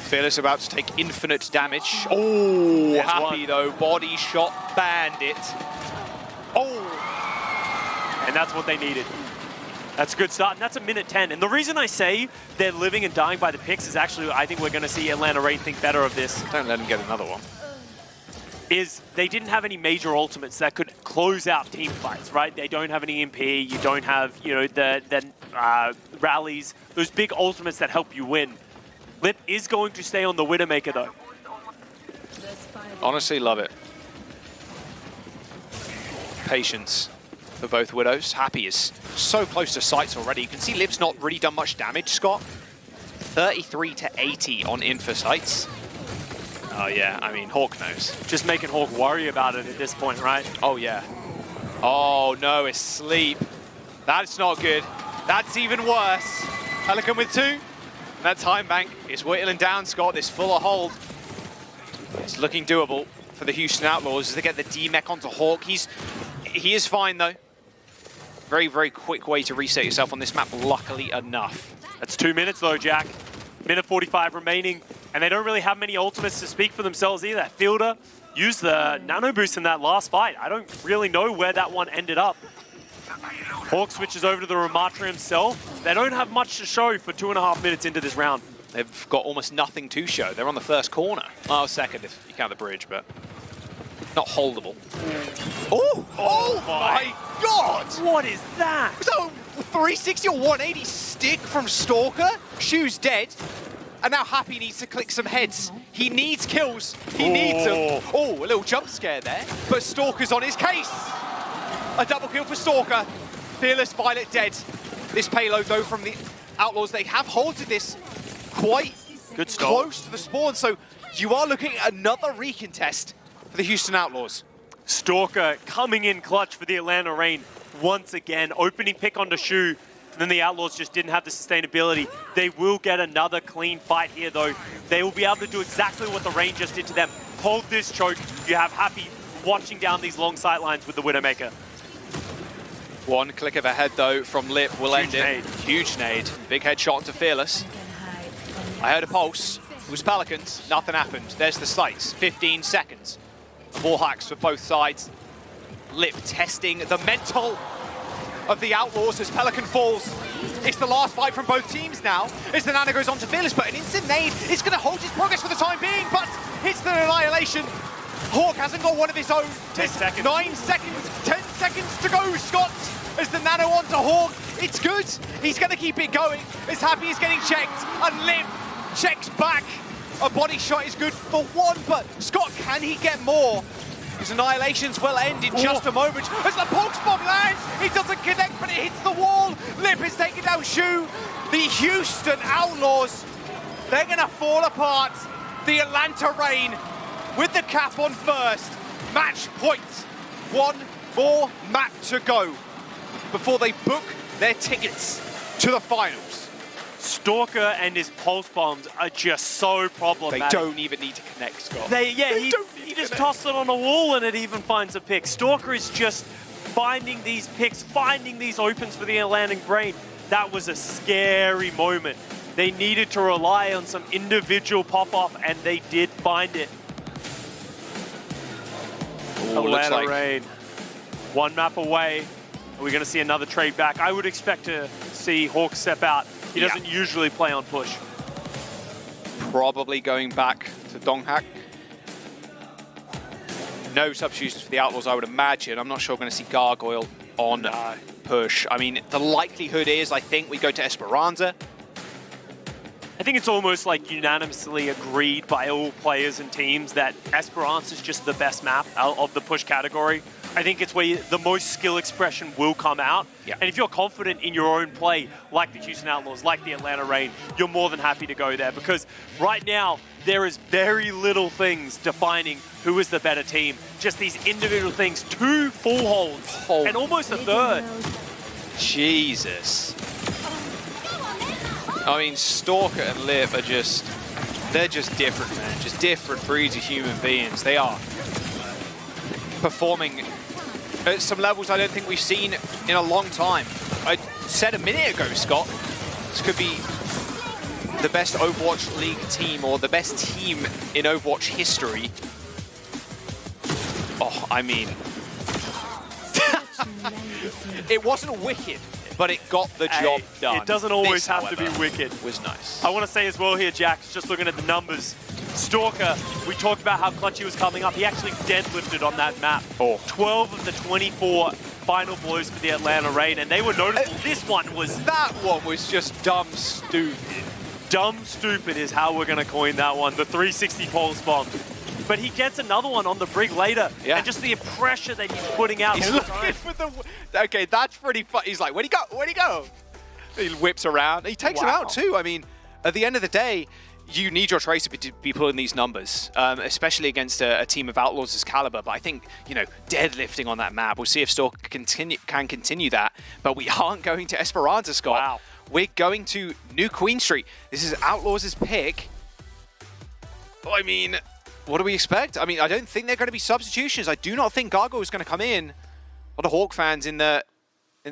Fearless about to take infinite damage. Oh, There's Happy one. though. Body shot bandit. Oh. And that's what they needed. That's a good start, and that's a minute 10. And the reason I say they're living and dying by the picks is actually, I think we're going to see Atlanta Reign think better of this. Don't let them get another one. Is they didn't have any major ultimates that could close out team fights, right? They don't have any EMP, you don't have, you know, the rallies, those big ultimates that help you win. Lip is going to stay on the Widowmaker though. Honestly, love it. Patience for both Widows. Happy is so close to sights already. You can see Lip's not really done much damage, Scott. 33 to 80 on Infa sights. Oh yeah, I mean, Hawk knows. Just making Hawk worry about it at this point, right? Oh yeah. Oh no, it's sleep. That's not good. That's even worse. Pelican with 2. And that time bank is whittling down, Scott. This fuller hold. It's looking doable for the Houston Outlaws as they get the D-Mech onto Hawk. He is fine though. Very, very quick way to reset yourself on this map, luckily enough. That's 2 minutes though, Jack. Minute 45 remaining, and they don't really have many ultimates to speak for themselves either. Fielder used the nano boost in that last fight. I don't really know where that one ended up. Hawk switches over to the Ramattra himself. They don't have much to show for 2.5 minutes into this round. They've got almost nothing to show. They're on the first corner. Well, second if you count the bridge, but not holdable. Oh my God! What is that? Was that a 360 or 180 stick from Stalker? Shu's dead. And now Happy needs to click some heads. He needs kills. He needs them. Oh, a little jump scare there. But Stalker's on his case. A double kill for Stalker. Fearless Violet dead. This payload, though, from the Outlaws, they have halted this quite close to the spawn. So you are looking at another recontest for the Houston Outlaws. Stalker coming in clutch for the Atlanta Reign once again. Opening pick onto Shu. And then the Outlaws just didn't have the sustainability. They will get another clean fight here, though. They will be able to do exactly what the Reign just did to them. Hold this choke. You have Happy watching down these long sight lines with the Widowmaker. One click of a head, though, from Lip will end it. Huge nade. Big headshot into Fearless. I heard a pulse. It was Pelicans. Nothing happened. There's the sights. 15 seconds. Ball hacks for both sides. Lip testing the mental of the Outlaws as Pelican falls. It's the last fight from both teams now as the Nana goes on to Fearless, but an instant nade is going to hold his progress for the time being, but hits the Annihilation. Hawk hasn't got one of his own. 10 seconds. 9 seconds, 10 seconds to go, Scott, as the Nano onto Hawk. It's good. He's going to keep it going as Happy is getting checked, and Lip checks back. A body shot is good for one, but Scott, can he get more? His annihilations will end in just a moment. As the pulse bomb lands, it doesn't connect, but it hits the wall. Lip is taking down Shu. The Houston Outlaws, they're gonna fall apart. The Atlanta Reign with the cap on first. Match point. One more map to go before they book their tickets to the finals. Stalker and his pulse bombs are just so problematic. They don't even need to connect, Scott. He just tossed it on a wall and it even finds a pick. Stalker is just finding these picks, finding these opens for the Atlantic Reign. That was a scary moment. They needed to rely on some individual pop-off and they did find it. Atlanta Reign, one map away. Are we going to see another trade back? I would expect to see Hawk step out. He doesn't usually play on push. Probably going back to Donghak. No substitutions for the Outlaws, I would imagine. I'm not sure we're going to see Gargoyle on push. I mean, the likelihood is, I think, we go to Esperanza. I think it's almost like unanimously agreed by all players and teams that Esperance is just the best map out of the push category. I think it's where the most skill expression will come out. Yeah. And if you're confident in your own play, like the Houston Outlaws, like the Atlanta Reign, you're more than happy to go there because right now there is very little things defining who is the better team. Just these individual things, 2 full holds and almost a third. Jesus. I mean, Stalker and Lip are just, they're just different, man. Just different breeds of human beings. They are performing at some levels I don't think we've seen in a long time. I said a minute ago, Scott, this could be the best Overwatch League team or the best team in Overwatch history. Oh, I mean, it wasn't wicked, but it got the job done. It doesn't always This, have to however, be wicked. Was nice. I want to say as well here, Jack, just looking at the numbers, Stalker, we talked about how clutch he was coming up. He actually deadlifted on that map. 12 of the 24 final blows for the Atlanta Reign, and they were noticeable. This one was... That one was just dumb stupid. Dumb stupid is how we're going to coin that one, the 360 pulse bomb. But he gets another one on the brig later, and just the pressure that he's putting out. He's looking for the... Okay, that's pretty fun. He's like, where'd he go? Where'd he go? He whips around. He takes him out too. I mean, at the end of the day, you need your Tracer to be pulling these numbers, especially against a team of Outlaws' caliber. But I think, you know, deadlifting on that map, we'll see if Stalker can continue that. But we aren't going to Esperanza, Scott. Wow. We're going to New Queen Street. This is Outlaws' pick. I mean, what do we expect? I mean, I don't think they're going to be substitutions. I do not think Gargoyle is going to come in. A lot of Hawk fans in the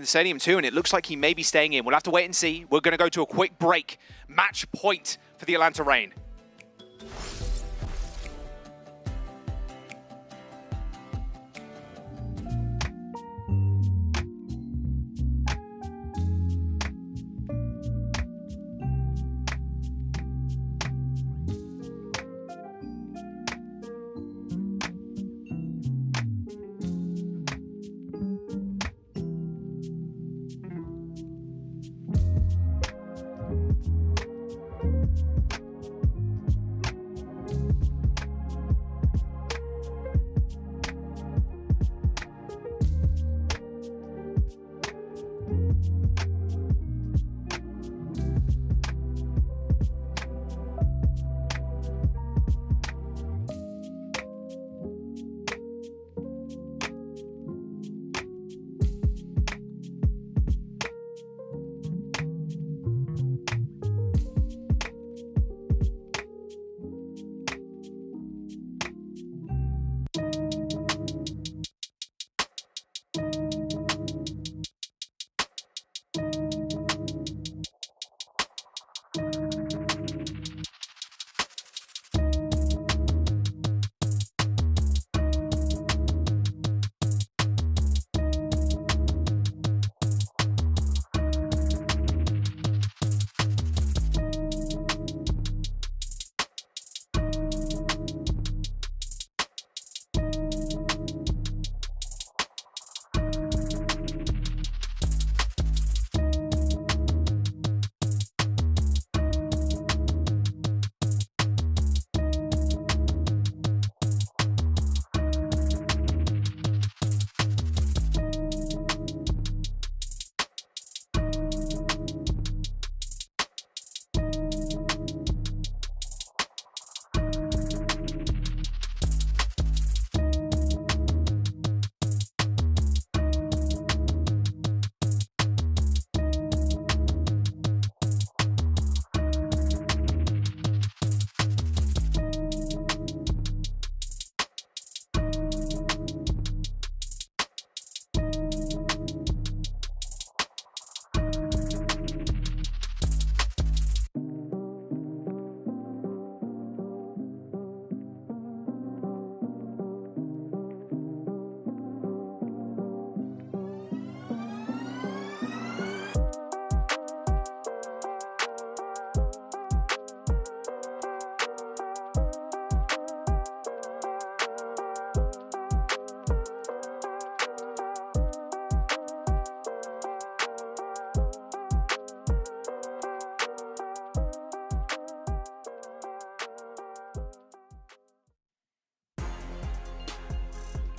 stadium too, and it looks like he may be staying in. We'll have to wait and see. We're going to go to a quick break. Match point for the Atlanta Reign.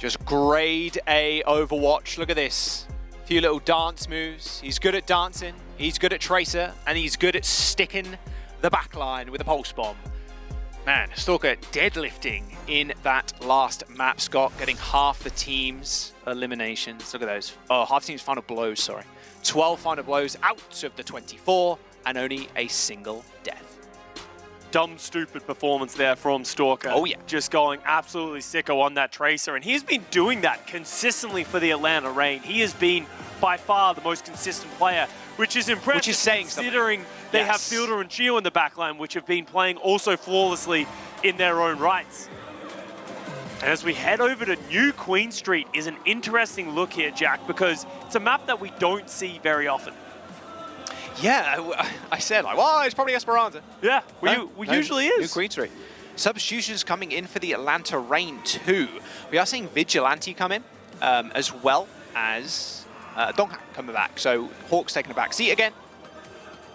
Just grade A Overwatch. Look at this. A few little dance moves. He's good at dancing, he's good at Tracer, and he's good at sticking the backline with a pulse bomb. Man, Stalker deadlifting in that last map, Scott, getting half the team's eliminations. Look at those. Oh, half the team's final blows, sorry. 12 final blows out of the 24, and only a single death. Dumb, stupid performance there from Stalker. Oh, yeah. Just going absolutely sicko on that Tracer. And he's been doing that consistently for the Atlanta Reign. He has been by far the most consistent player, which is impressive. Which is saying considering they have Fielder and Chio in the backline, which have been playing also flawlessly in their own rights. And as we head over to New Queen Street is an interesting look here, Jack, because it's a map that we don't see very often. Yeah, I said, like, well, it's probably Esperanza. Yeah, we usually is. New Queen Street. Substitutions coming in for the Atlanta Reign too. We are seeing Vigilante come in, as well as Donghak coming back. So Hawk's taking a back seat again.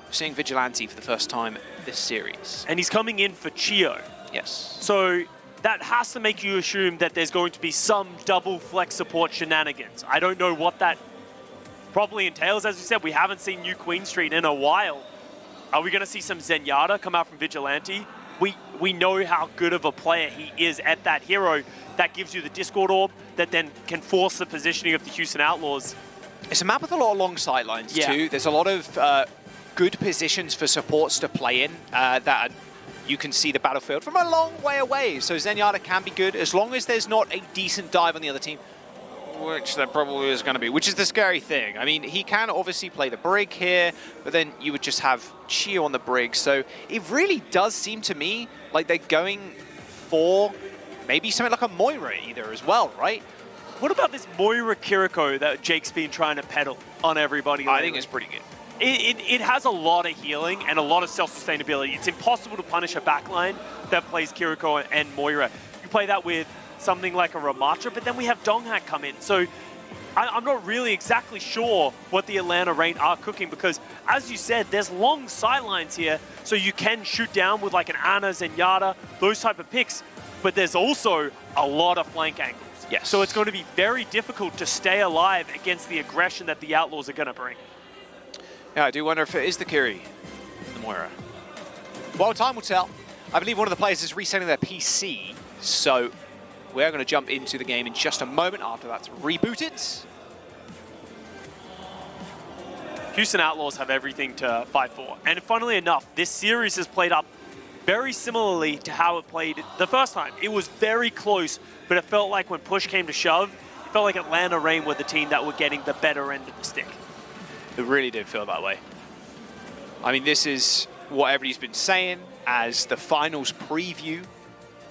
We're seeing Vigilante for the first time this series. And he's coming in for Chio. Yes. So that has to make you assume that there's going to be some double flex support shenanigans. I don't know what that probably entails. As we said, we haven't seen New Queen Street in a while. Are we going to see some Zenyatta come out from Vigilante? We know how good of a player he is at that hero. That gives you the Discord Orb that then can force the positioning of the Houston Outlaws. It's a map with a lot of long sightlines too. There's a lot of good positions for supports to play in that you can see the battlefield from a long way away. So Zenyatta can be good as long as there's not a decent dive on the other team, which there probably is going to be, which is the scary thing. I mean, he can obviously play the Brig here, but then you would just have Chio on the Brig. So it really does seem to me like they're going for maybe something like a Moira either as well, right? What about this Moira Kiriko that Jake's been trying to peddle on everybody lately? I think it's pretty good. It has a lot of healing and a lot of self-sustainability. It's impossible to punish a backline that plays Kiriko and Moira. You play that with something like a Ramattra, but then we have Donghak come in. So I'm not really exactly sure what the Atlanta Reign are cooking because, as you said, there's long sidelines here, so you can shoot down with like an Ana, Zenyatta, those type of picks, but there's also a lot of flank angles. Yes. So it's going to be very difficult to stay alive against the aggression that the Outlaws are going to bring. Yeah, I do wonder if it is the Kiri, the Moira. Well, time will tell. I believe one of the players is resetting their PC, so we're going to jump into the game in just a moment after that's rebooted. Houston Outlaws have everything to fight for. And funnily enough, this series has played up very similarly to how it played the first time. It was very close, but it felt like when push came to shove, it felt like Atlanta Reign were the team that were getting the better end of the stick. It really did feel that way. I mean, this is what everybody's been saying as the finals preview.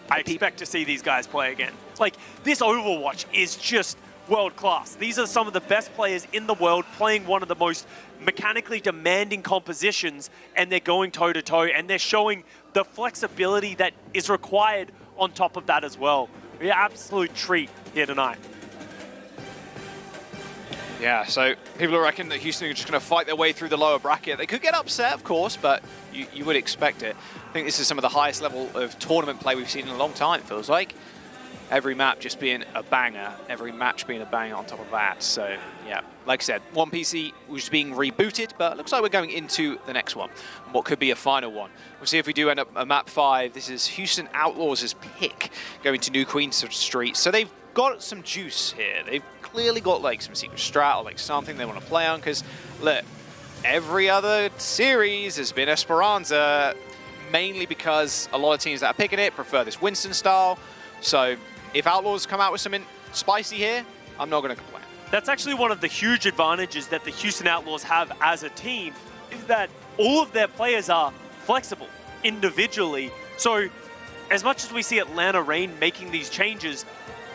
I expect to see these guys play again. It's like, this Overwatch is just world class. These are some of the best players in the world playing one of the most mechanically demanding compositions, and they're going toe-to-toe, and they're showing the flexibility that is required on top of that as well. An absolute treat here tonight. Yeah, so people reckon that Houston are just going to fight their way through the lower bracket. They could get upset, of course, but you would expect it. I think this is some of the highest level of tournament play we've seen in a long time, it feels like. Every map just being a banger, every match being a banger on top of that. So, yeah, like I said, one PC was being rebooted, but it looks like we're going into the next one, what could be a final one. We'll see if we do end up a map 5. This is Houston Outlaws' pick going to New Queen Street. So they've got some juice here. They've clearly got like some secret strat or like something they want to play on, because look, every other series has been Esperanza, mainly because a lot of teams that are picking it prefer this Winston style. So if Outlaws come out with something spicy here, I'm not going to complain. That's actually one of the huge advantages that the Houston Outlaws have as a team, is that all of their players are flexible individually. So as much as we see Atlanta Reign making these changes,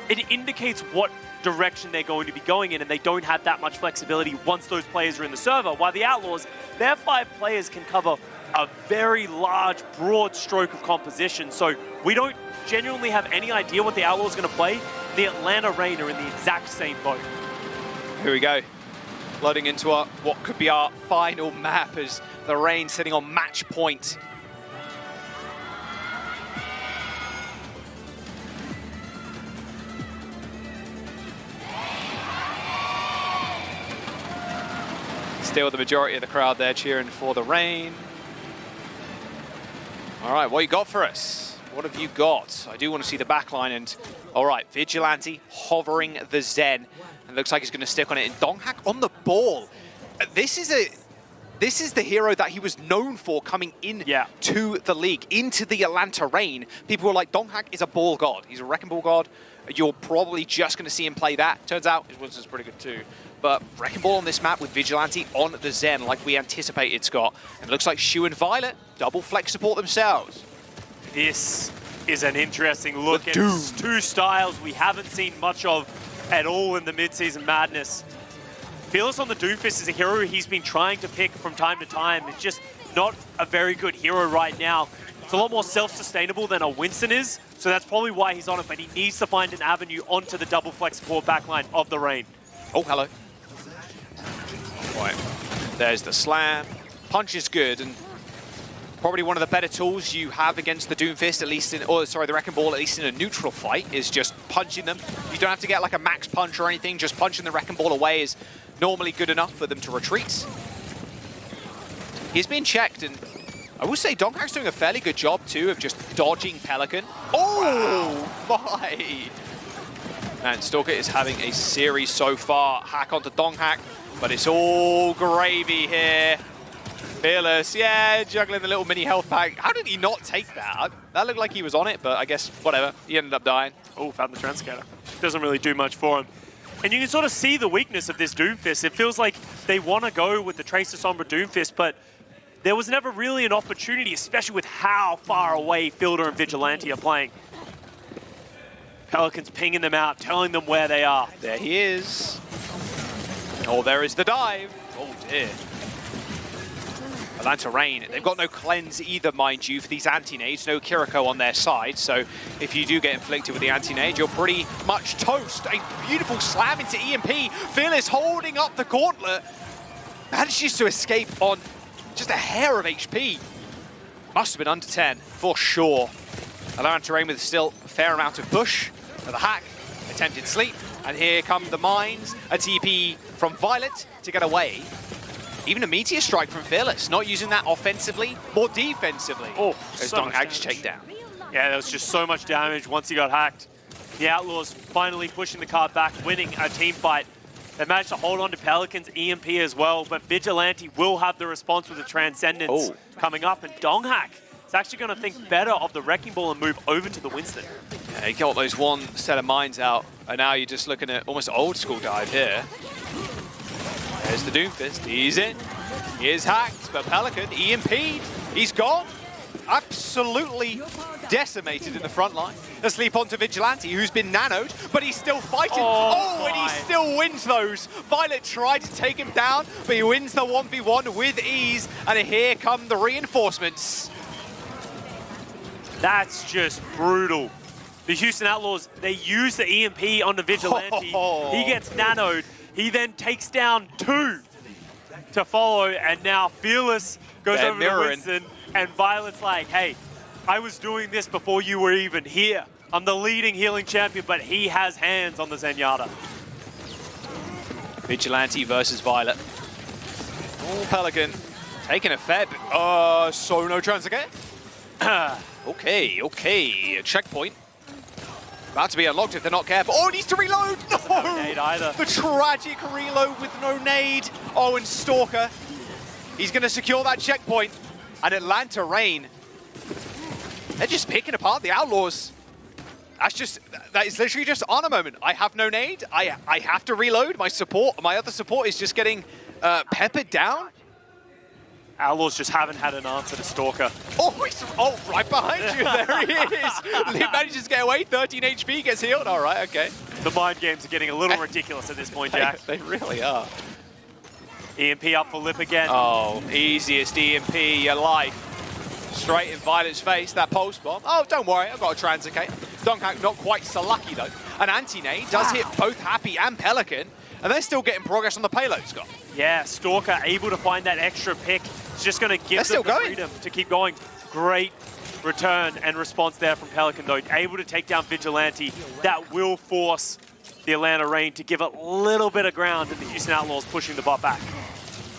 it indicates what direction they're going to be going in, and they don't have that much flexibility once those players are in the server. While the Outlaws, their 5 players can cover a very large, broad stroke of composition. So we don't genuinely have any idea what the Outlaws are going to play. The Atlanta Reign are in the exact same boat. Here we go. Loading into what could be our final map as the Reign sitting on match point. Still the majority of the crowd there cheering for the Reign. All right, what you got for us? What have you got? I do want to see the backline and, all right, Vigilante hovering the Zen. And looks like he's going to stick on it. And Donghak on the ball. This is the hero that he was known for coming in to the league, into the Atlanta Reign. People were like, Donghak is a ball god. He's a Wrecking Ball god. You're probably just going to see him play that. Turns out his Winston's pretty good too. But Wrecking Ball on this map with Vigilante on the Zen like we anticipated, Scott. And it looks like Shu and Violet double flex support themselves. This is an interesting look at two styles we haven't seen much of at all in the Midseason Madness. Fearless on the Doomfist is a hero he's been trying to pick from time to time. It's just not a very good hero right now. It's a lot more self-sustainable than a Winston is, so that's probably why he's on it, but he needs to find an avenue onto the double flex support backline of the Reign. Oh, hello. Right, there's the slam. Punch is good, and probably one of the better tools you have against the Doomfist, at least in, or sorry, the Wrecking Ball, at least in a neutral fight, is just punching them. You don't have to get like a max punch or anything, just punching the Wrecking Ball away is normally good enough for them to retreat. He's been checked, and I will say Donghak's doing a fairly good job too of just dodging Pelican. Oh my! And Stalker is having a series so far. Hack onto Donghak, but it's all gravy here. Fearless, yeah, juggling the little mini health pack. How did he not take that? That looked like he was on it, but I guess whatever. He ended up dying. Oh, found the Transcaster. Doesn't really do much for him. And you can sort of see the weakness of this Doomfist. It feels like they want to go with the Tracer Sombra Doomfist, but there was never really an opportunity, especially with how far away Fielder and Vigilante are playing. Pelican's pinging them out, telling them where they are. There he is. Oh, there is the dive. Oh, dear. Atlanta Reign, they've got no cleanse either, mind you, for these anti-nades. No Kiriko on their side, so if you do get inflicted with the anti-nade, you're pretty much toast. A beautiful slam into EMP. Fearless holding up the gauntlet. Manages to escape on just a hair of HP. Must have been under 10, for sure. Atlanta Reign with still a fair amount of push. For the hack, attempted sleep, and here come the mines. A TP from Violet to get away. Even a Meteor Strike from Fearless, not using that offensively, more defensively. Oh, as so Donghak's checked down. Yeah, there was just so much damage once he got hacked. The Outlaws finally pushing the card back, winning a team fight. They managed to hold on to Pelican's EMP as well, but Vigilante will have the response with the Transcendence coming up, and Donghak is actually going to think better of the Wrecking Ball and move over to the Winston. Yeah, he got those one set of mines out, and now you're just looking at almost old school dive here. There's the Doomfist, he's in. He is hacked, but Pelican, EMP'd, he's gone. Absolutely decimated in the front line. A sleep onto Vigilante, who's been nanoed, but he's still fighting. Oh, and he still wins those. Violet tried to take him down, but he wins the 1v1 with ease, and here come the reinforcements. That's just brutal. The Houston Outlaws, they use the EMP on the Vigilante. He gets nanoed. He then takes down 2 to follow, and now Fearless goes over to Winston, and Violet's like, hey, I was doing this before you were even here. I'm the leading healing champion, but he has hands on the Zenyatta. Vigilante versus Violet. Oh, Pelican taking a fair bit. So no chance again. Okay, a checkpoint. About to be unlocked if they're not careful. Oh, needs to reload! No! Nade either. The tragic reload with no nade. Oh, and Stalker. He's going to secure that checkpoint. And Atlanta Reign, they're just picking apart the Outlaws. That is literally just on a moment. I have no nade. I have to reload. My other support is just getting peppered down. Outlaws just haven't had an answer to Stalker. Oh, right behind you. There he is. He manages to get away. 13 HP, gets healed. All right, okay. The mind games are getting a little ridiculous at this point, Jack. They really are. EMP up for Lip again. Oh, easiest EMP your life. Straight in Violet's face, that pulse bomb. Oh, don't worry, I've got a Transicate. Donghak not quite so lucky, though. An anti-nade does hit both Happy and Pelican, and they're still getting progress on the payload, Scott. Yeah, Stalker able to find that extra pick. It's just going to give them the freedom to keep going. Great return and response there from Pelican, though. Able to take down Vigilante. That will force the Atlanta Reign to give a little bit of ground, and the Houston Outlaws pushing the bot back.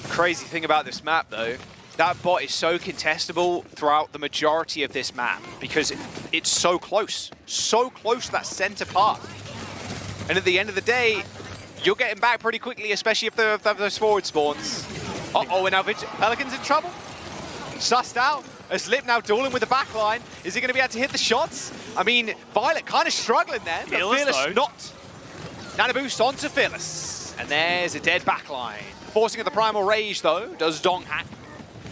Crazy thing about this map, though, that bot is so contestable throughout the majority of this map because it's so close to that center part. And at the end of the day, you're getting back pretty quickly, especially if they have those forward spawns. Uh-oh, and now Pelican's in trouble. Sussed out. As Lip now dueling with the backline. Is he going to be able to hit the shots? I mean, Violet kind of struggling there, but Fearless not. Nano boost onto Fearless. And there's a dead backline. Forcing of the Primal Rage, though, does Donghack.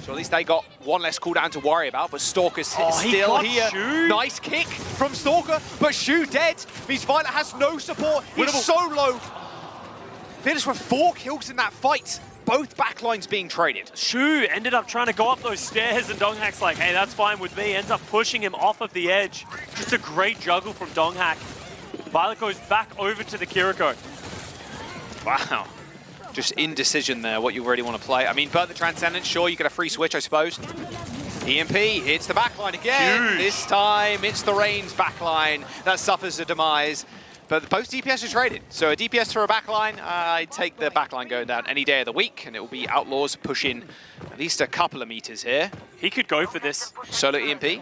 So at least they got one less cooldown to worry about, but Stalker's still here. Shu. Nice kick from Stalker, but Shu dead. Means Violet has no support. He's so low. Fearless with 4 kills in that fight. Both backlines being traded. Shu ended up trying to go up those stairs, and Donghack's like, hey, that's fine with me. Ends up pushing him off of the edge. Just a great juggle from Donghack. Violet goes back over to the Kiriko. Wow. Just indecision there, what you really want to play. I mean, but the Transcendence, sure, you get a free switch, I suppose. EMP hits the backline again. Huge. This time, it's the Reigns backline that suffers a demise. But both DPS are traded. So a DPS for a backline, I take the backline going down any day of the week, and it will be Outlaws pushing at least a couple of meters here. He could go for this. Solo EMP.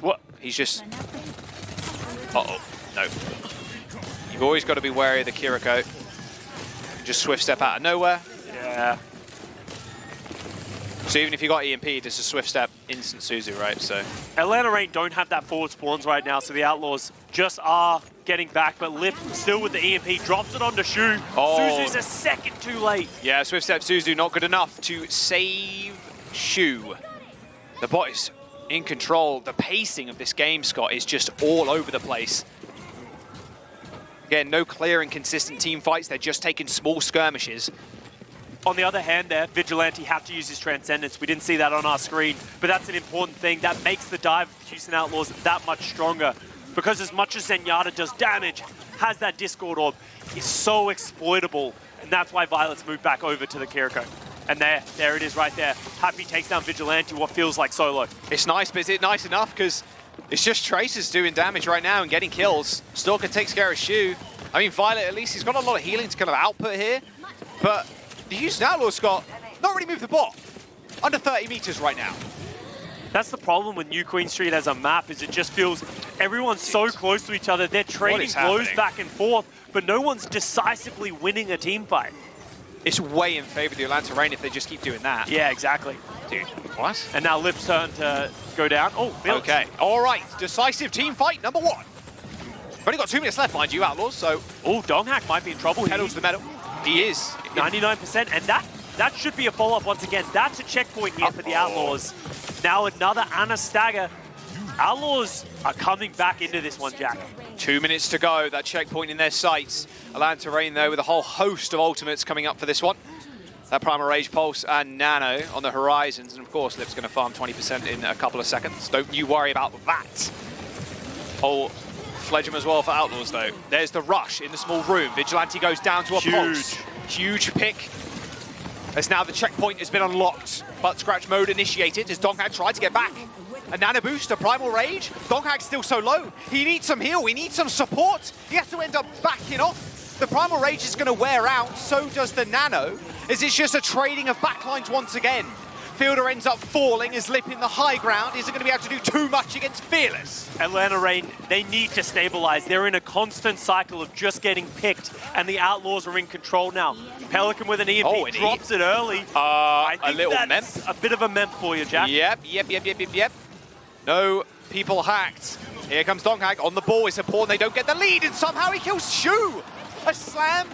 What? He's just... Uh-oh. No. You've always got to be wary of the Kiriko. Just swift step out of nowhere. Yeah. So even if you got EMP, it's a swift step, instant Suzu, right? So Atlanta Reign don't have that forward spawns right now, so the Outlaws just are getting back, but Lip still with the EMP, drops it onto Shu. Oh. Suzu's a second too late. yeah, swift step Suzu not good enough to save Shu. The bot is in control. The pacing of this game, Scott, is just all over the place. Again, no clear and consistent team fights. They're just taking small skirmishes. On the other hand there, Vigilante have to use his Transcendence. We didn't see that on our screen, but that's an important thing. That makes the dive of the Houston Outlaws that much stronger. Because as much as Zenyatta does damage, has that Discord Orb, is so exploitable. And that's why Violet's moved back over to the Kiriko. And there it is right there. Happy takes down Vigilante, what feels like solo. It's nice, but is it nice enough? Because it's just Tracer's doing damage right now and getting kills. Stalker takes care of Shu. I mean, Violet, at least, he's got a lot of healing to kind of output here. But the Houston Outlaws, Scott, not really moved the bot. Under 30 meters right now. That's the problem with New Queen Street as a map, is it just feels everyone's so close to each other. They're trading blows back and forth, but no one's decisively winning a team fight. It's way in favor of the Atlanta Reign if they just keep doing that. Yeah, exactly. Dude, what? And now Lip's turn to go down. Oh, Felix. Okay, all right. Decisive team fight, number 1. We've only got 2 minutes left, mind you, Outlaws, so... Oh, Donghack might be in trouble here. Pedal to the metal. He is. 99%, and that should be a follow-up once again. That's a checkpoint here for the Outlaws. Now another Ana stagger. Outlaws are coming back into this one, Jack. 2 minutes to go, that checkpoint in their sights. Atlanta Reign, though, with a whole host of ultimates coming up for this one. That Primal Rage Pulse and Nano on the horizons, and of course, Lip's going to farm 20% in a couple of seconds. Don't you worry about that. Oh, Fledgem as well for Outlaws, though. There's the rush in the small room. Vigilante goes down to a pulse. Huge pick. As now the checkpoint has been unlocked. Butt scratch mode initiated as Donghack tried to get back. A nano boost, a primal rage. Donghack's still so low. He needs some heal, he needs some support. He has to end up backing off. The primal rage is going to wear out, so does the nano, as it's just a trading of backlines once again. Fielder ends up falling as Lip in the high ground isn't going to be able to do too much against Fearless. Atlanta Reign, they need to stabilize. They're in a constant cycle of just getting picked, and the Outlaws are in control now. Pelican with an EMP drops it early. I think a little that's memp. a bit of a memp for you, Jack. Yep. No people hacked. Here comes Donghack on the ball. It's important they don't get the lead, and somehow he kills Shu. A slam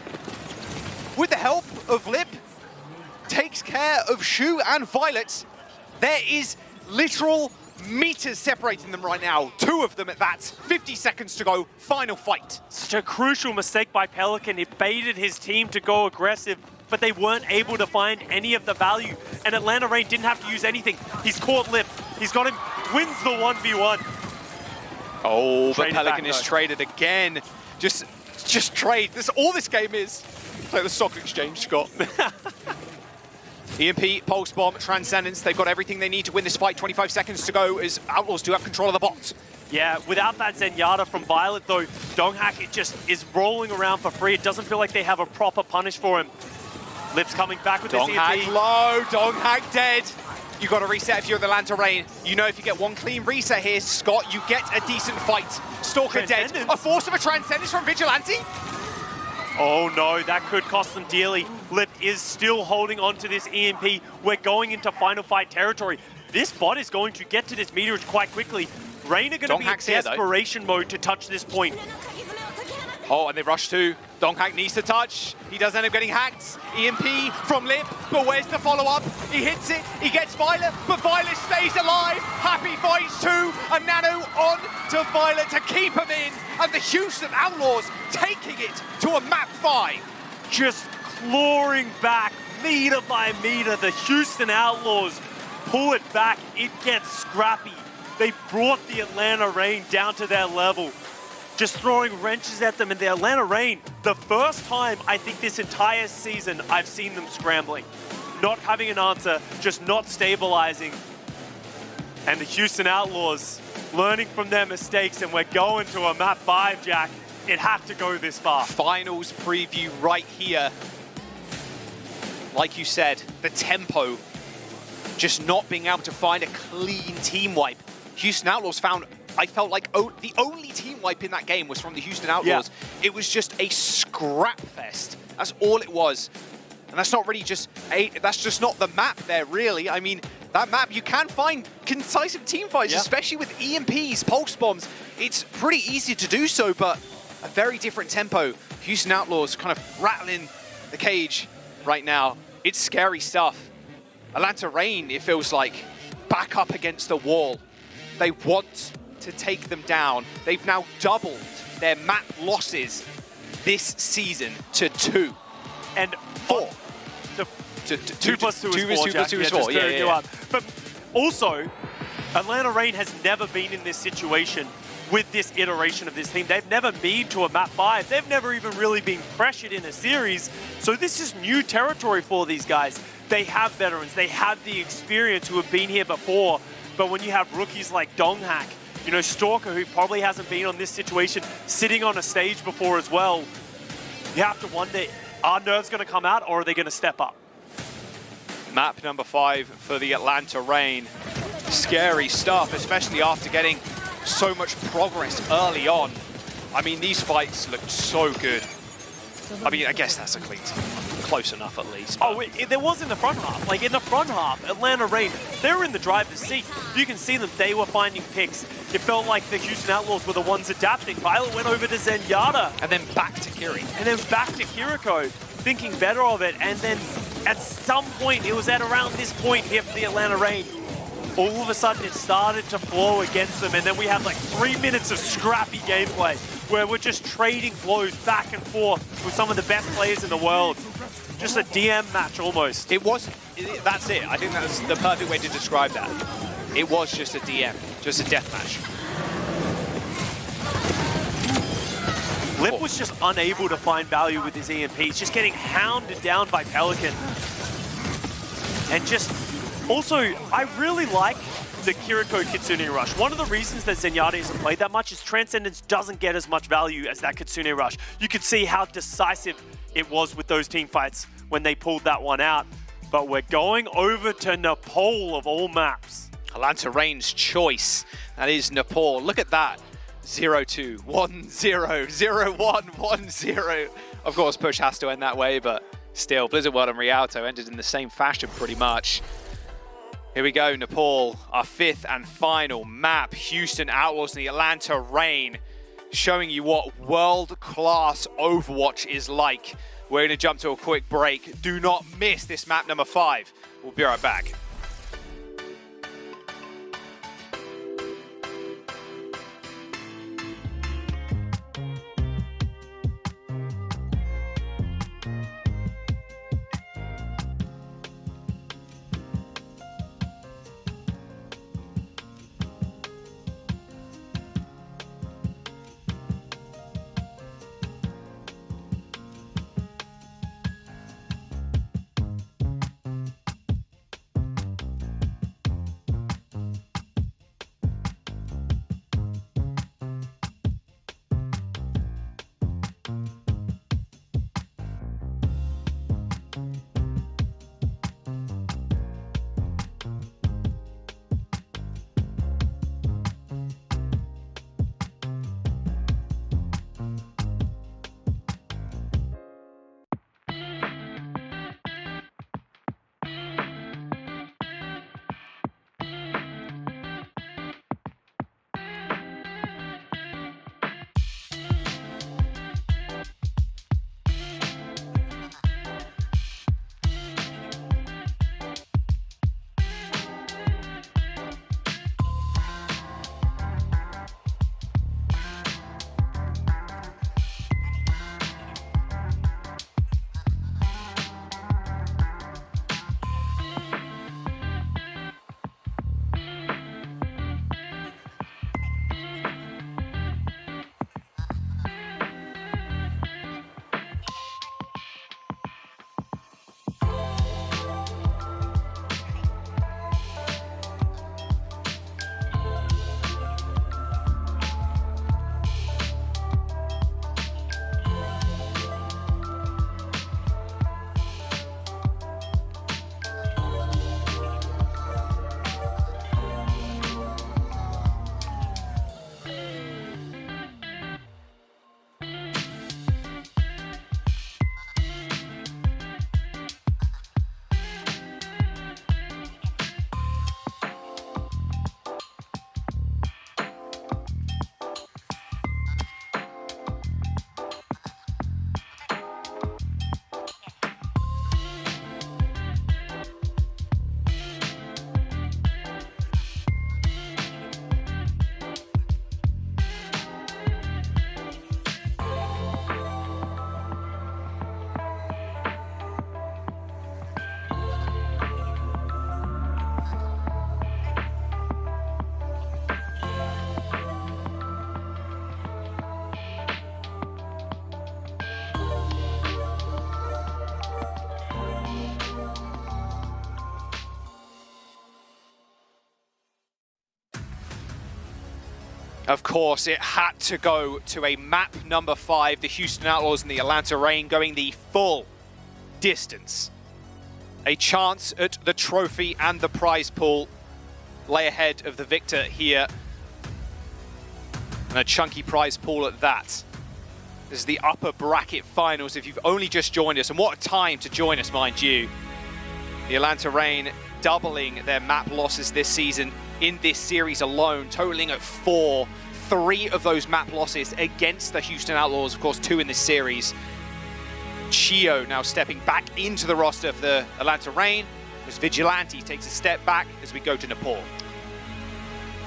with the help of Lip takes care of Shu and Violet. There is literal meters separating them right now. 2 of them at that. 50 seconds to go. Final fight. Such a crucial mistake by Pelican. It baited his team to go aggressive, but they weren't able to find any of the value. And Atlanta Reign didn't have to use anything. He's caught Lip. He's got him. Wins the 1v1. Oh, but Pelican is traded again. Just trade. That's all this game is. It's like the stock exchange, Scott. EMP, Pulse Bomb, Transcendence. They've got everything they need to win this fight. 25 seconds to go as Outlaws do have control of the bot. Yeah, without that Zenyatta from Violet, though, Donghack, it just is rolling around for free. It doesn't feel like they have a proper punish for him. Lip's coming back with this Donghak EMP. low, Donghak dead. You got to reset if you're the Atlanta Reign. You know if you get one clean reset here, Scott, you get a decent fight. Stalker dead. A force of a Transcendence from Vigilante. Oh no, that could cost them dearly. Lip is still holding on to this EMP. We're going into final fight territory. This bot is going to get to this meterage quite quickly. Reign are going to be in desperation mode to touch this point. Oh, and they rush to. Donghak needs to touch. He does end up getting hacked. EMP from Lip, but where's the follow-up? He hits it, he gets Violet, but Violet stays alive. Happy fights too, and Nano on to Violet to keep him in, and the Houston Outlaws taking it to a map 5. Just clawing back, meter by meter, the Houston Outlaws pull it back. It gets scrappy. They brought the Atlanta Reign down to their level. Just throwing wrenches at them, and the Atlanta Reign, the first time I think this entire season I've seen them scrambling. Not having an answer, just not stabilizing. And the Houston Outlaws learning from their mistakes, and we're going to a map 5, Jack. It had to go this far. Finals preview right here. Like you said, the tempo, just not being able to find a clean team wipe. Houston Outlaws found, I felt like the only team wipe in that game was from the Houston Outlaws. Yeah. It was just a scrap fest. That's all it was. And that's not really just that's just not the map there, really. I mean, that map, you can find concise team fights, especially with EMPs, pulse bombs. It's pretty easy to do so, but a very different tempo. Houston Outlaws kind of rattling the cage right now. It's scary stuff. Atlanta Reign, it feels like, back up against the wall. They want to take them down. They've now doubled their map losses this season to 2. And 4. 2 plus 2 is 4. Yeah. But also, Atlanta Reign has never been in this situation with this iteration of this team. They've never been to a map 5. They've never even really been pressured in a series. So this is new territory for these guys. They have veterans. They have the experience who have been here before. But when you have rookies like Donghak, you know, Stalker, who probably hasn't been on this situation, sitting on a stage before as well, you have to wonder, are nerves going to come out or are they going to step up? Map number 5 for the Atlanta Reign. Scary stuff, especially after getting so much progress early on. I mean, these fights looked so good. I mean, I guess that's a clean team. Close enough, at least. Oh, there was in the front half. Like, in the front half, Atlanta Reign, they were in the driver's seat. You can see them. They were finding picks. It felt like the Houston Outlaws were the ones adapting. Violet went over to Zenyatta. And then back to Kiri. And then back to Kiriko, thinking better of it. And then at some point, it was at around this point here for the Atlanta Reign, all of a sudden it started to flow against them. And then we had like 3 minutes of scrappy gameplay where we're just trading blows back and forth with some of the best players in the world. Just a DM match almost. That's it. I think that's the perfect way to describe that. It was just a DM, just a death match. Lip was just unable to find value with his EMPs, just getting hounded down by Pelican. And just, also, I really like the Kiriko Kitsune Rush. One of the reasons that Zenyatta isn't played that much is Transcendence doesn't get as much value as that Kitsune Rush. You could see how decisive it was with those team fights when they pulled that one out. But we're going over to Nepal of all maps. Atlanta Reign's choice. That is Nepal. Look at that. 0-2, 1-0, 0-1, 1-0. Of course, push has to end that way, but still, Blizzard World and Rialto ended in the same fashion pretty much. Here we go, Nepal, our 5th and final map. Houston Outlaws and the Atlanta Reign, showing you what world-class Overwatch is like. We're going to jump to a quick break. Do not miss this map number 5. We'll be right back. Of course, it had to go to a map number 5, the Houston Outlaws and the Atlanta Reign going the full distance. A chance at the trophy and the prize pool lay ahead of the victor here. And a chunky prize pool at that. This is the upper bracket finals if you've only just joined us. And what a time to join us, mind you. The Atlanta Reign doubling their map losses this season in this series alone, totaling at 4. 3 of those map losses against the Houston Outlaws, of course 2 in this series. Chio now stepping back into the roster of the Atlanta Reign, as Vigilante takes a step back as we go to Nepal.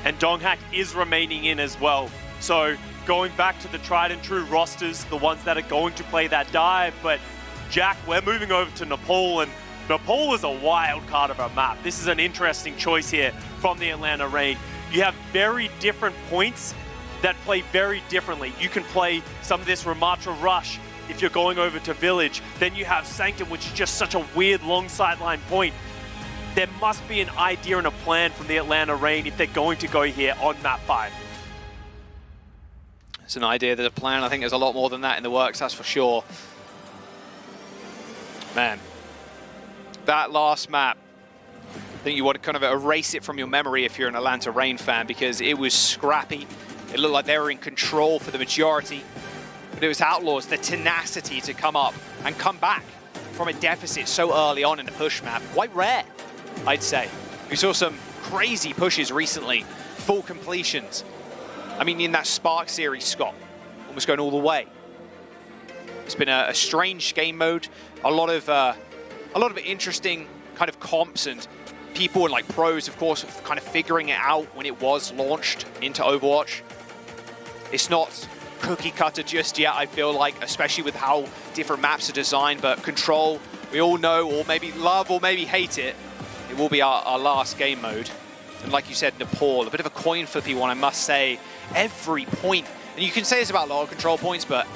And Donghak is remaining in as well. So going back to the tried and true rosters, the ones that are going to play that dive. But Jack, we're moving over to Nepal, and Nepal is a wild card of a map. This is an interesting choice here from the Atlanta Reign. You have very different points that play very differently. You can play some of this Ramatra Rush if you're going over to Village. Then you have Sanctum, which is just such a weird long sideline point. There must be an idea and a plan from the Atlanta Reign if they're going to go here on map 5. It's an idea, there's a plan. I think there's a lot more than that in the works, that's for sure. Man, that last map, I think you want to kind of erase it from your memory if you're an Atlanta Reign fan, because it was scrappy. It looked like they were in control for the majority. But it was Outlaws, the tenacity to come up and come back from a deficit so early on in the push map. Quite rare, I'd say. We saw some crazy pushes recently, full completions. I mean, in that Spark series, Scott, almost going all the way. It's been a strange game mode, a lot of interesting kind of comps and people and like pros, of course, kind of figuring it out when it was launched into Overwatch. It's not cookie cutter just yet, I feel like, especially with how different maps are designed, but Control, we all know, or maybe love or maybe hate it, it will be our last game mode. And like you said, Nepal, a bit of a coin flippy one, I must say. Every point, and you can say this about a lot of Control points, but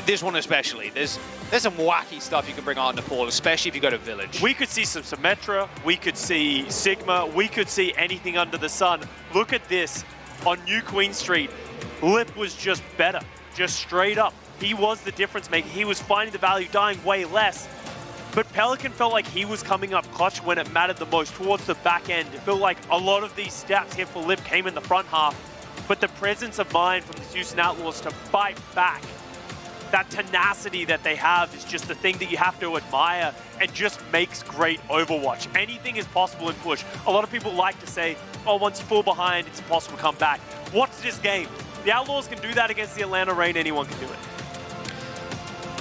this one especially, there's some wacky stuff you can bring out in Nepal, especially if you go to Village. We could see some Symmetra, we could see Sigma, we could see anything under the sun. Look at this, on New Queen Street, Lip was just better, just straight up. He was the difference maker, he was finding the value, dying way less. But Pelican felt like he was coming up clutch when it mattered the most, towards the back end. It felt like a lot of these stats here for Lip came in the front half, but the presence of mind from the Houston Outlaws to fight back, that tenacity that they have is just the thing that you have to admire and just makes great Overwatch. Anything is possible in push. A lot of people like to say, oh, once you fall behind, it's impossible to come back. Watch this game. The Outlaws can do that against the Atlanta Reign, anyone can do it.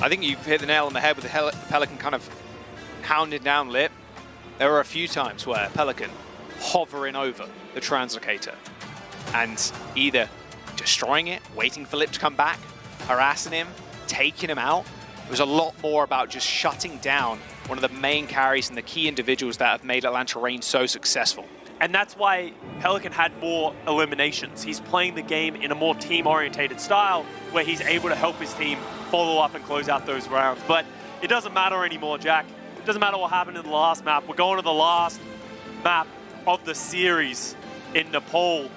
I think you've hit the nail on the head with the Pelican kind of hounded down Lip. There were a few times where Pelican hovering over the Translocator and either destroying it, waiting for Lip to come back, harassing him, taking him out. It was a lot more about just shutting down one of the main carries and the key individuals that have made Atlanta Reign so successful. And that's why Pelican had more eliminations. He's playing the game in a more team-orientated style where he's able to help his team follow up and close out those rounds. But it doesn't matter anymore, Jack. It doesn't matter what happened in the last map. We're going to the last map of the series in Nepal.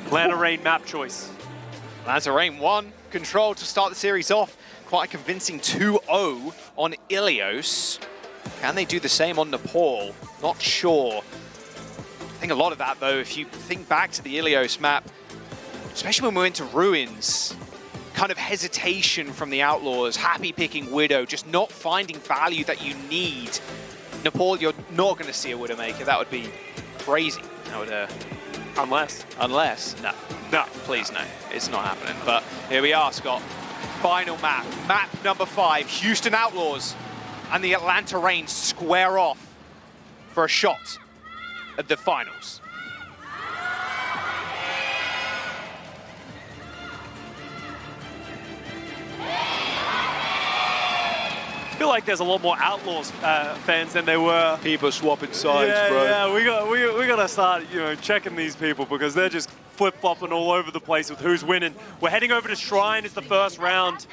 Atlanta Reign map choice. Atlanta Reign won Control to start the series off. Quite a convincing 2-0 on Ilios. Can they do the same on Nepal? Not sure. I think a lot of that, though, if you think back to the Ilios map, especially when we went to Ruins, kind of hesitation from the Outlaws, happy picking Widow, just not finding value that you need. Nepal, you're not going to see a Widowmaker. That would be crazy. That would, Unless. No, please no. It's not happening. But here we are, Scott. Final map. Map number 5. Houston Outlaws and the Atlanta Reign square off for a shot at the finals. I feel like there's a lot more Outlaws fans than there were. People swapping sides, bro. Yeah, we gotta start, checking these people because they're just flip-flopping all over the place with who's winning. We're heading over to Shrine as the first round.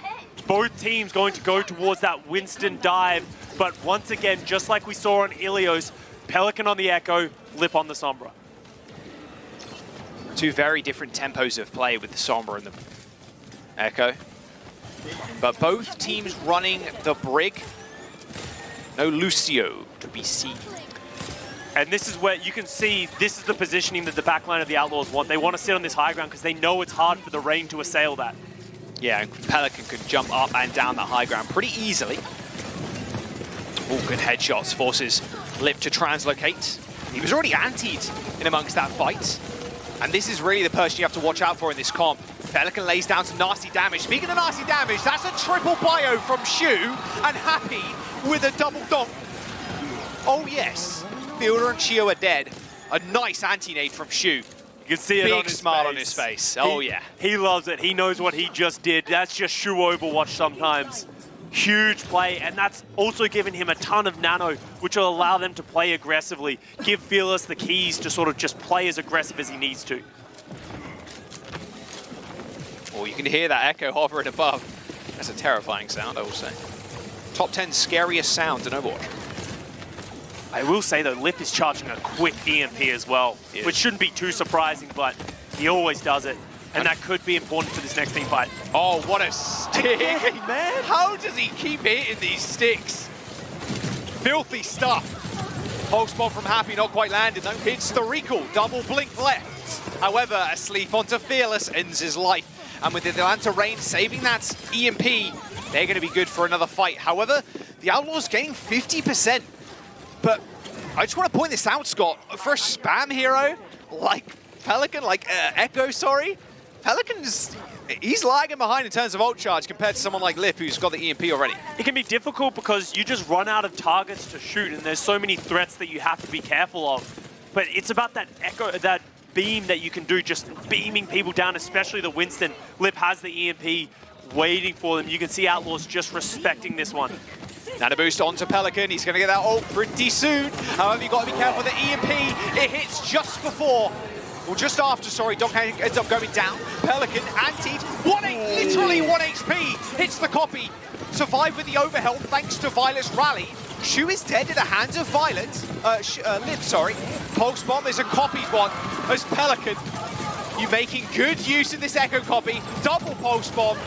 Both teams going to go towards that Winston dive, but once again, just like we saw on Ilios, Pelican on the Echo, Lip on the Sombra. Two very different tempos of play with the Sombra and the Echo. But both teams running the Brig. No Lucio to be seen. And this is where you can see this is the positioning that the backline of the Outlaws want. They want to sit on this high ground because they know it's hard for the Rain to assail that. Yeah, and Pelican could jump up and down that high ground pretty easily. Oh, good headshots. Forces Lip to translocate. He was already antied in amongst that fight. And this is really the person you have to watch out for in this comp. Pelican lays down some nasty damage. Speaking of nasty damage, that's a triple bio from Shu, and Happy with a double donk. Oh yes, Fielder and Chio are dead. A nice anti-nade from Shu. You can see it Big on his smile face. on his face. Oh yeah. He loves it. He knows what he just did. That's just Shu Overwatch sometimes. Huge play, and that's also given him a ton of nano, which will allow them to play aggressively. Give Fearless the keys to sort of just play as aggressive as he needs to. Oh, you can hear that echo hovering above. That's a terrifying sound, I will say. Top 10 scariest sounds in Overwatch. I will say though, Lip is charging a quick EMP as well, which shouldn't be too surprising, but he always does it. And that could be important for this next team fight. Oh, what a stick! Man, how does he keep hitting these sticks? Filthy stuff. Pulse bomb from Happy, not quite landed though. Hits the recall, double blink left. However, a sleep onto Fearless ends his life. And with the Atlanta Rain saving that EMP, they're going to be good for another fight. However, the Outlaws gaining 50%. But I just want to point this out, Scott. For a spam hero like Pelican, like Echo, sorry, Pelican's, he's lagging behind in terms of ult charge compared to someone like Lip who's got the EMP already. It can be difficult because you just run out of targets to shoot and there's so many threats that you have to be careful of. But it's about that echo, that beam that you can do, just beaming people down, especially the Winston. Lip has the EMP waiting for them. You can see Outlaws just respecting this one. Nano boost onto Pelican. He's going to get that ult pretty soon. However, you've got to be careful with the EMP. It hits just before, or just after, sorry, Donkey ends up going down. Pelican antied, literally 1 HP, hits the copy. Survived with the overhelp thanks to Violet's rally. Shu is dead at the hands of Violet, Lip, sorry. Pulse bomb is a copied one as Pelican. You making good use of this echo copy, double pulse bomb,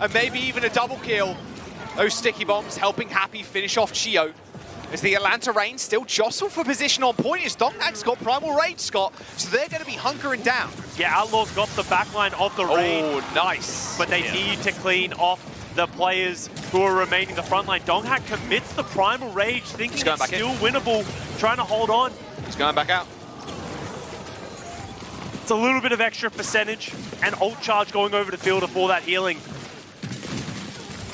and maybe even a double kill. Those sticky bombs helping Happy finish off Chio. As the Atlanta Rain still jostle for position on point, as Donknak's got Primal Rage, Scott, so they're going to be hunkering down. Yeah, Outlaws got the backline of the Rain. Oh, nice. But they need to clean off the players who are remaining in the front line. Donghak commits the Primal Rage, thinking it's still winnable, trying to hold on. He's going back out. It's a little bit of extra percentage, and ult charge going over to Fielder for that healing.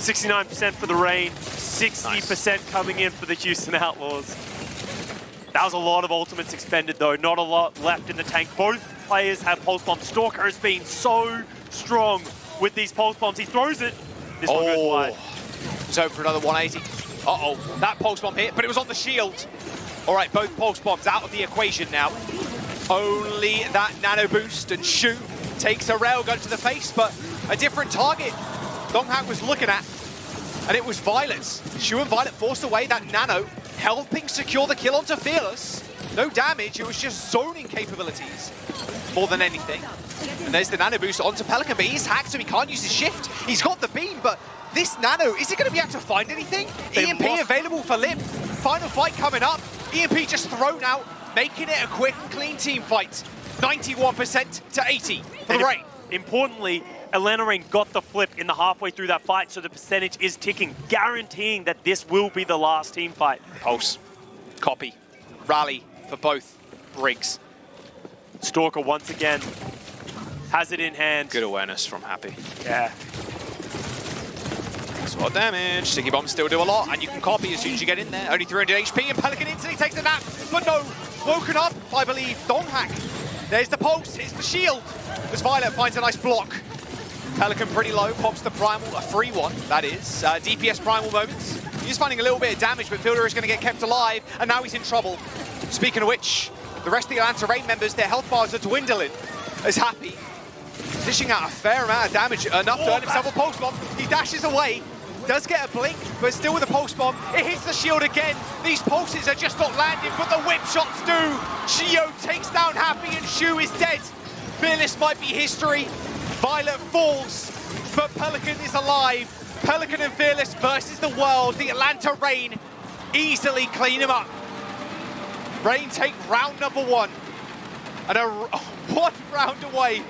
69% for the Rain, 60% coming in for the Houston Outlaws. That was a lot of ultimates expended though, not a lot left in the tank. Both players have pulse bombs. Stalker has been so strong with these pulse bombs. He throws it. This one goes wide. It's over for another 180. Uh-oh, that pulse bomb hit, but it was on the shield. All right, both pulse bombs out of the equation now. Only that nano boost, and Shu takes a railgun to the face, but a different target Donghak was looking at, and it was Violet's. Shu and Violet forced away that nano, helping secure the kill onto Fearless. No damage, it was just zoning capabilities more than anything. And there's the nano boost onto Pelican, but he's hacked, so he can't use his shift. He's got the beam, but this nano, is it going to be able to find anything? EMP available for Lip. Final fight coming up. EMP just thrown out, making it a quick and clean team fight. 91% to 80 for the Rain. Importantly, Atlanta Rain got the flip in the halfway through that fight, so the percentage is ticking, guaranteeing that this will be the last team fight. Pulse, copy, rally for both Brigs. Stalker once again has it in hand. Good awareness from Happy. Yeah. Sword damage. Sticky bombs still do a lot, and you can copy as soon as you get in there. Only 300 HP, and Pelican instantly takes a nap, but no, woken up, I believe, Donghak. There's the pulse, hits the shield, as Violet finds a nice block. Pelican pretty low, pops the Primal, a free one, that is. DPS Primal moments. He's finding a little bit of damage, but Fielder is going to get kept alive, and now he's in trouble. Speaking of which, the rest of the Atlanta Rain members, their health bars are dwindling. As Happy, dishing out a fair amount of damage, enough to earn himself a pulse bomb. He dashes away, does get a blink, but still with a pulse bomb. It hits the shield again. These pulses are just not landing, but the whip shots do. Chio takes down Happy, and Shu is dead. Fearless might be history. Violet falls, but Pelican is alive. Pelican and Fearless versus the world. The Atlanta Reign easily clean him up. Reign take round number 1. And a 1 round away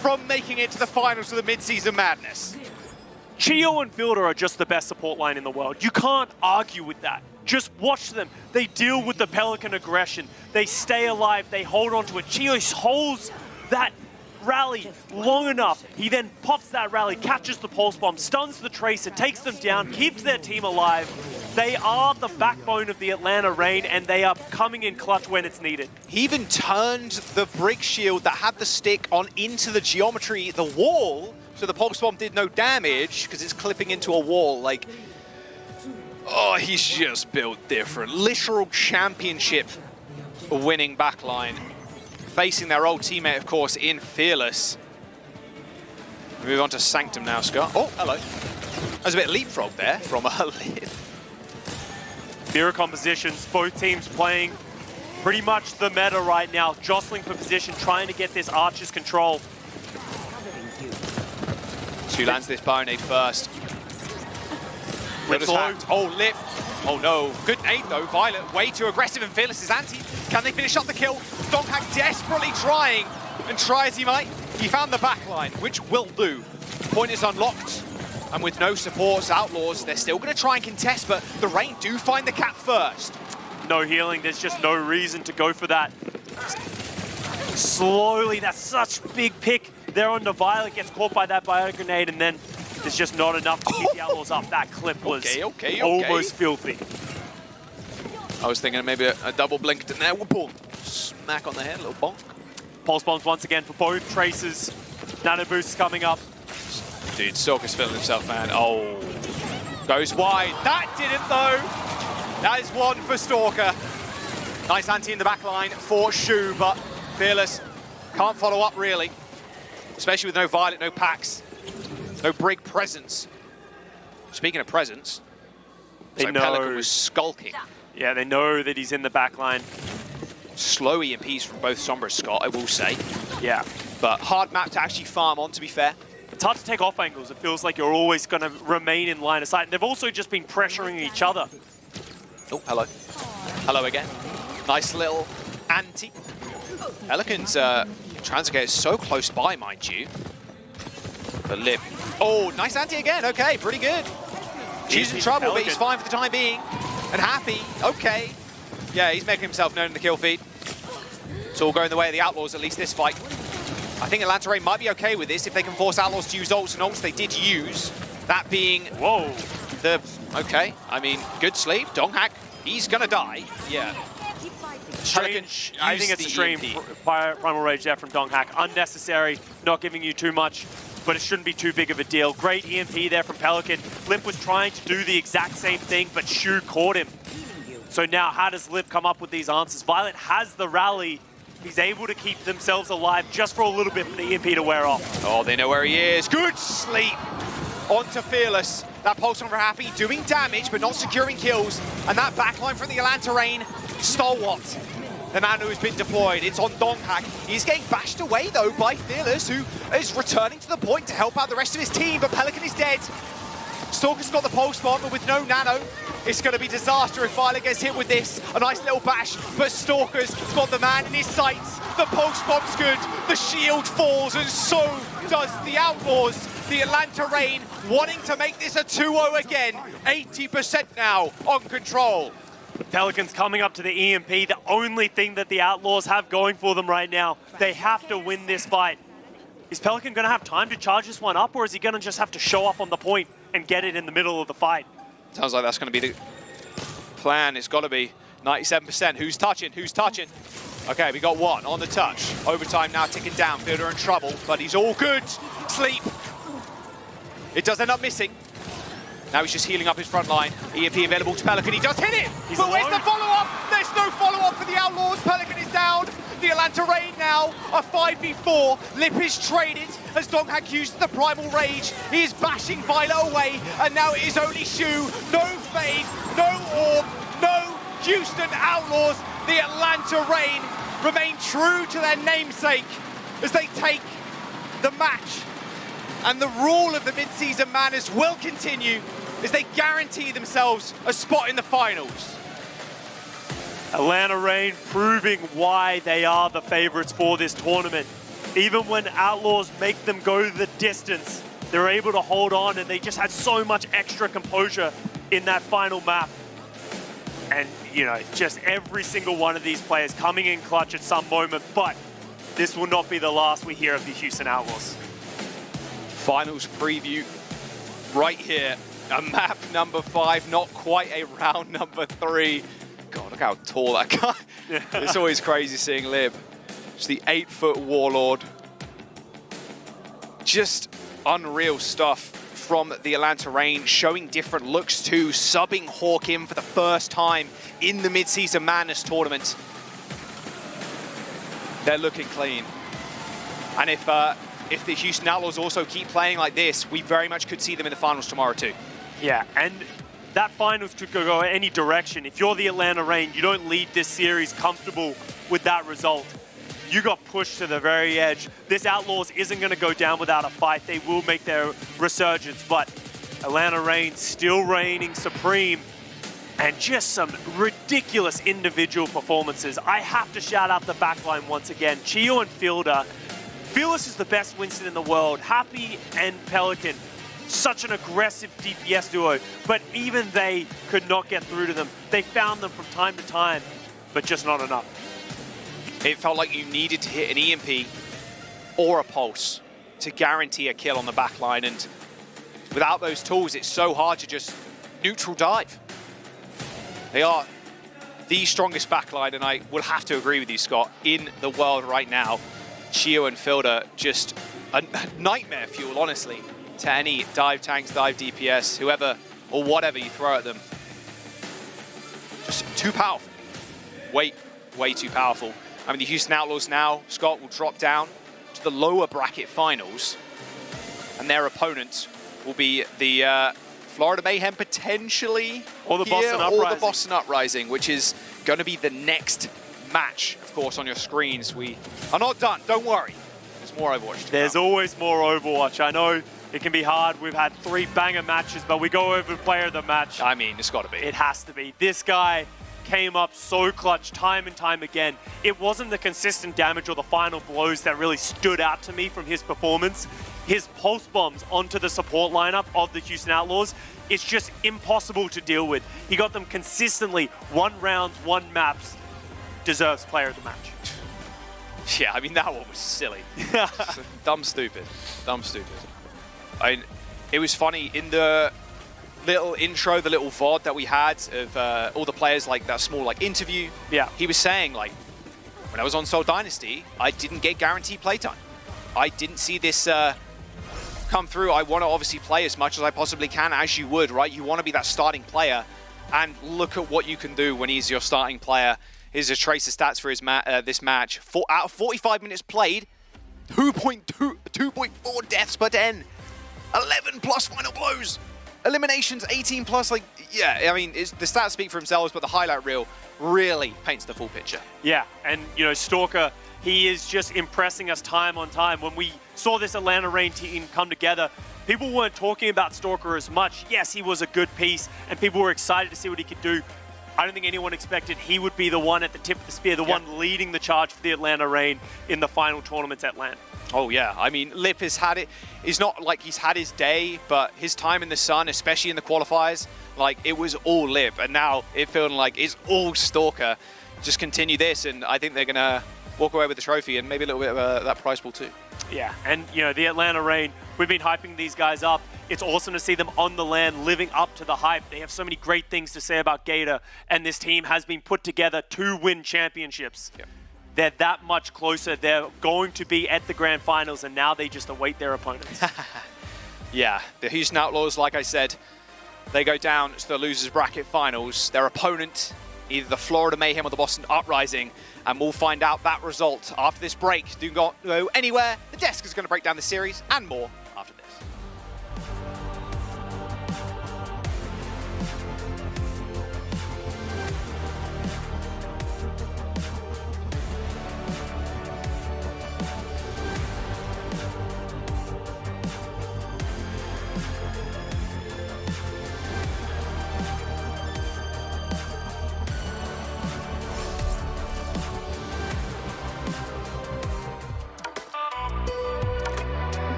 from making it to the finals of the Midseason Madness. Chio and Fielder are just the best support line in the world. You can't argue with that. Just watch them. They deal with the Pelican aggression. They stay alive. They hold on to it. Chio holds that rally long enough. He then pops that rally, catches the pulse bomb, stuns the Tracer, takes them down, keeps their team alive. They are the backbone of the Atlanta Reign, and they are coming in clutch when it's needed. He even turned the brick shield that had the stick on into the geometry, the wall, so the pulse bomb did no damage because it's clipping into a wall. Like, oh, he's just built different. Literal championship winning backline. Facing their old teammate, of course, in Fearless. We move on to Sanctum now, Scott. Oh, hello. There's a bit of leapfrog there from a lid. Mirror compositions, both teams playing pretty much the meta right now, jostling for position, trying to get this Archer's control. Who lands this Baronade first? Oh, Lip. Oh no, good nade though. Violet way too aggressive and Fearless is anti. Can they finish up the kill? Donghack desperately trying, and try as he might, he found the backline, which will do. Point is unlocked, and with no supports, Outlaws, they're still going to try and contest, but the Reign do find the cap first. No healing, there's just no reason to go for that. Slowly, that's such a big pick. There on the Violet, gets caught by that bio grenade, and then there's just not enough to keep the Outlaws up. That clip was almost filthy. I was thinking maybe a double blinked in there. Boom. Smack on the head, a little bonk. Pulse bombs once again for both Tracers. Nano boosts coming up. Dude, Stalker's feeling himself, man. Oh. Goes wide. That didn't, though. That is 1 for Stalker. Nice anti in the back line for Shu, but Fearless can't follow up, really. Especially with no Violet, no Pax. No Brig presence. Speaking of presence, Pelican was skulking. Yeah, they know that he's in the back line. Slow EMPs from both Sombra and Scott, I will say. Yeah. But hard map to actually farm on, to be fair. It's hard to take off angles. It feels like you're always going to remain in line of sight. And they've also just been pressuring each other. Oh, hello. Hello again. Nice little anti. Pelican's Transgate is so close by, mind you. But Lip. Oh, nice anti again. Okay, pretty good. She's in trouble, but he's fine for the time being. And happy. Okay. Yeah, he's making himself known in the kill feed. It's all going the way of the Outlaws, at least this fight. I think Atlanta Reign might be okay with this if they can force Outlaws to use ults, and ults they did use. That being, whoa, okay, I mean, good sleep. Donghack, he's gonna die. Yeah. Strange. I think it's a strange Primal Rage there from Donghack. Unnecessary, not giving you too much, but it shouldn't be too big of a deal. Great EMP there from Pelican. Lip was trying to do the exact same thing, but Shu caught him. So now, how does Lip come up with these answers? Violet has the rally. He's able to keep themselves alive just for a little bit for the EMP to wear off. Oh, they know where he is. Good sleep onto Fearless. That pulse on for Happy, doing damage, but not securing kills. And that backline from the Atlanta Reign, stalwart. The Nano has been deployed. It's on Donghack. He's getting bashed away, though, by Fearless, who is returning to the point to help out the rest of his team, but Pelican is dead. Stalker's got the pulse bomb, but with no Nano, it's going to be disaster if Violet gets hit with this. A nice little bash, but Stalker's got the man in his sights. The pulse bomb's good, the shield falls, and so does the Outlaws. The Atlanta Reign wanting to make this a 2-0 again. 80% now on control. Pelicans coming up to the EMP, the only thing that the Outlaws have going for them right now. They have to win this fight. Is Pelican going to have time to charge this one up, or is he going to just have to show up on the point and get it in the middle of the fight? Sounds like that's going to be the plan. It's got to be 97%. Who's touching? Who's touching? Okay, we got one on the touch. Overtime now ticking down. Fielder in trouble, but he's all good. Sleep. It does end up missing. Now he's just healing up his front line. EMP available to Pelican. He does hit it! But where's the follow-up? There's no follow-up for the Outlaws. Pelican is down. The Atlanta Reign now a 5v4. Lip is traded as Donghack used the Primal Rage. He is bashing Violet away, and now it is only Shu. No Fade, no Orb, no Houston Outlaws. The Atlanta Reign remain true to their namesake as they take the match. And the rule of the Midseason Madness will continue as they guarantee themselves a spot in the finals. Atlanta Reign proving why they are the favorites for this tournament. Even when Outlaws make them go the distance, they're able to hold on, and they just had so much extra composure in that final map. And, you know, just every single one of these players coming in clutch at some moment, but this will not be the last we hear of the Houston Outlaws. Finals preview right here. A map number 5, not quite a round number 3. God, look how tall that guy. It's always crazy seeing Lib. Just the 8-foot warlord. Just unreal stuff from the Atlanta Reign, showing different looks too, subbing Hawk in for the first time in the Midseason Madness tournament. They're looking clean. And if the Houston Outlaws also keep playing like this, we very much could see them in the finals tomorrow too. Yeah, and that finals could go any direction. If you're the Atlanta Reign, you don't lead this series comfortable with that result. You got pushed to the very edge. This Outlaws isn't going to go down without a fight. They will make their resurgence, but Atlanta Reign still reigning supreme, and just some ridiculous individual performances. I have to shout out the backline once again. Chio and Fielder. Fearless is the best Winston in the world. Happy and Pelican, such an aggressive DPS duo, but even they could not get through to them. They found them from time to time, but just not enough. It felt like you needed to hit an EMP or a pulse to guarantee a kill on the backline, and without those tools, it's so hard to just neutral dive. They are the strongest backline, and I will have to agree with you, Scott, in the world right now. Chio and Fielder, just a nightmare fuel, honestly, to any dive tanks, dive DPS, whoever or whatever you throw at them. Just too powerful. Way too powerful. I mean, the Houston Outlaws now, Scott, will drop down to the lower bracket finals, and their opponent will be the Florida Mayhem, potentially, or the Boston Uprising. Or the Boston Uprising, which is going to be the next match, of course, on your screens. We are not done, don't worry. There's more Overwatch to There's come. always more Overwatch. I know it can be hard. We've had 3 banger matches, but we go over player of the match. I mean, it's got to be. It has to be. This guy came up so clutch time and time again. It wasn't the consistent damage or the final blows that really stood out to me from his performance. His pulse bombs onto the support lineup of the Houston Outlaws, it's just impossible to deal with. He got them consistently, 1 rounds, 1 maps. Deserves player of the match. Yeah, I mean, that one was silly. Dumb stupid. Dumb stupid. It was funny in the little intro, the little VOD that we had of all the players, like that small interview. Yeah. He was saying, like, when I was on Seoul Dynasty, I didn't get guaranteed playtime. I didn't see this come through. I want to obviously play as much as I possibly can, as you would, right? You want to be that starting player, and look at what you can do when he's your starting player. Here's a trace of stats for his this match. Out of 45 minutes played, 2.4 deaths per 10, 11 plus final blows, eliminations 18 plus. Like, yeah, I mean, the stats speak for themselves, but the highlight reel really paints the full picture. Yeah, and you know, Stalker, he is just impressing us time on time. When we saw this Atlanta Reign team come together, people weren't talking about Stalker as much. Yes, he was a good piece, and people were excited to see what he could do. I don't think anyone expected he would be the one at the tip of the spear, the one leading the charge for the Atlanta Reign in the final tournaments at LAN. Oh yeah, I mean, Lip has had it. It's not like he's had his day, but his time in the sun, especially in the qualifiers, like, it was all Lip, and now it feeling like it's all Stalker. Just continue this, and I think they're gonna walk away with the trophy and maybe a little bit of that prize pool too. Yeah, and you know, the Atlanta Reign, we've been hyping these guys up. It's awesome to see them on the LAN living up to the hype. They have so many great things to say about Gator, and this team has been put together to win championships. Yep. They're that much closer. They're going to be at the grand finals, and now they just await their opponents. Yeah, the Houston Outlaws, like I said, they go down to the losers bracket finals. Their opponent, either the Florida Mayhem or the Boston Uprising, and we'll find out that result after this break. Do not go anywhere. The desk is going to break down the series and more after this.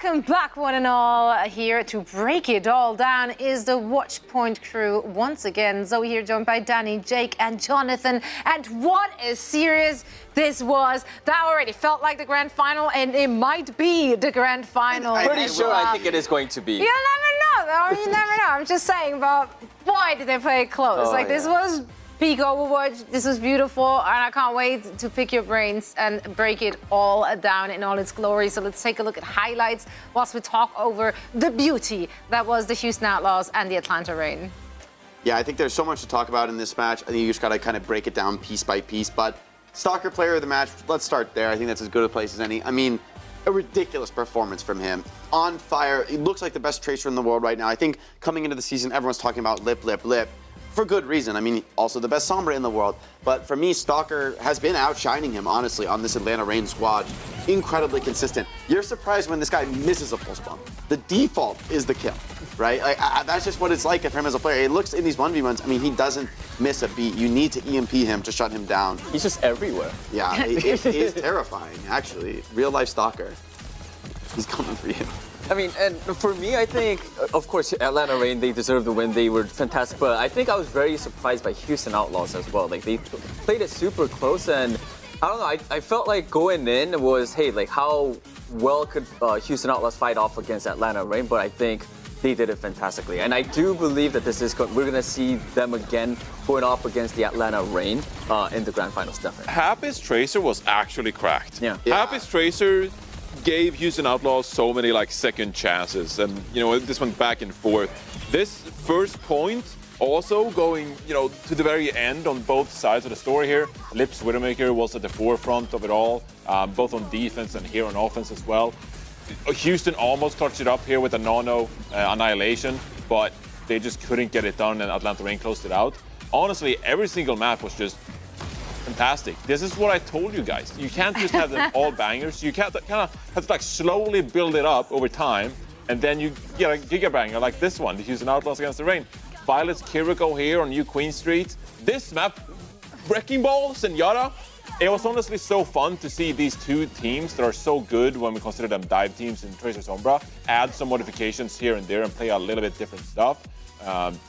Welcome back, one and all. Here to break it all down is the Watchpoint crew once again. Zoe here, joined by Danny, Jake, and Jonathan. And what a series this was. That already felt like the grand final, and it might be the grand final. I'm pretty sure I think it is going to be. You'll never know, though. You never know. I'm just saying, but boy, did they play it close. This was peak Overwatch. This was beautiful, and I can't wait to pick your brains and break it all down in all its glory. So let's take a look at highlights whilst we talk over the beauty that was the Houston Outlaws and the Atlanta Reign. Yeah, I think there's so much to talk about in this match. I think you just got to kind of break it down piece by piece. But Stalker player of the match, let's start there. I think that's as good a place as any. I mean, a ridiculous performance from him. On fire. He looks like the best Tracer in the world right now. I think coming into the season, everyone's talking about lip. For good reason. I mean, also the best Sombra in the world. But for me, Stalker has been outshining him, honestly, on this Atlanta Reign squad. Incredibly consistent. You're surprised when this guy misses a pulse bomb. The default is the kill, right? That's just what it's like for him as a player. It looks in these 1v1s, I mean, he doesn't miss a beat. You need to EMP him to shut him down. He's just everywhere. Yeah, it is terrifying, actually. Real life Stalker. He's coming for you. I mean, and for me, I think, of course, Atlanta Reign, they deserved the win. They were fantastic. But I think I was very surprised by Houston Outlaws as well. Like, they played it super close. And I don't know, I felt like going in was, hey, like, how well could Houston Outlaws fight off against Atlanta Reign? But I think they did it fantastically. And I do believe that we're going to see them again going off against the Atlanta Reign in the grand finals, definitely. Happy's Tracer was actually cracked. Yeah. Happy's Tracer gave Houston Outlaws so many second chances, and this went back and forth. This first point also going to the very end on both sides of the story here. Lips Widowmaker was at the forefront of it all, both on defense and here on offense as well. Houston almost clutched it up here with a Nano Annihilation, but they just couldn't get it done, and Atlanta Reign closed it out. Honestly, every single map was just fantastic. This is what I told you guys. You can't just have them all bangers. You can't kind of have to slowly build it up over time, and then you get a giga banger like this one, the Houston Outlaws against the Reign. Violet's Kiriko here on New Queen Street. This map, Wrecking Ball, Zenyatta. It was honestly so fun to see these two teams that are so good when we consider them dive teams in Tracer Sombra add some modifications here and there and play a little bit different stuff.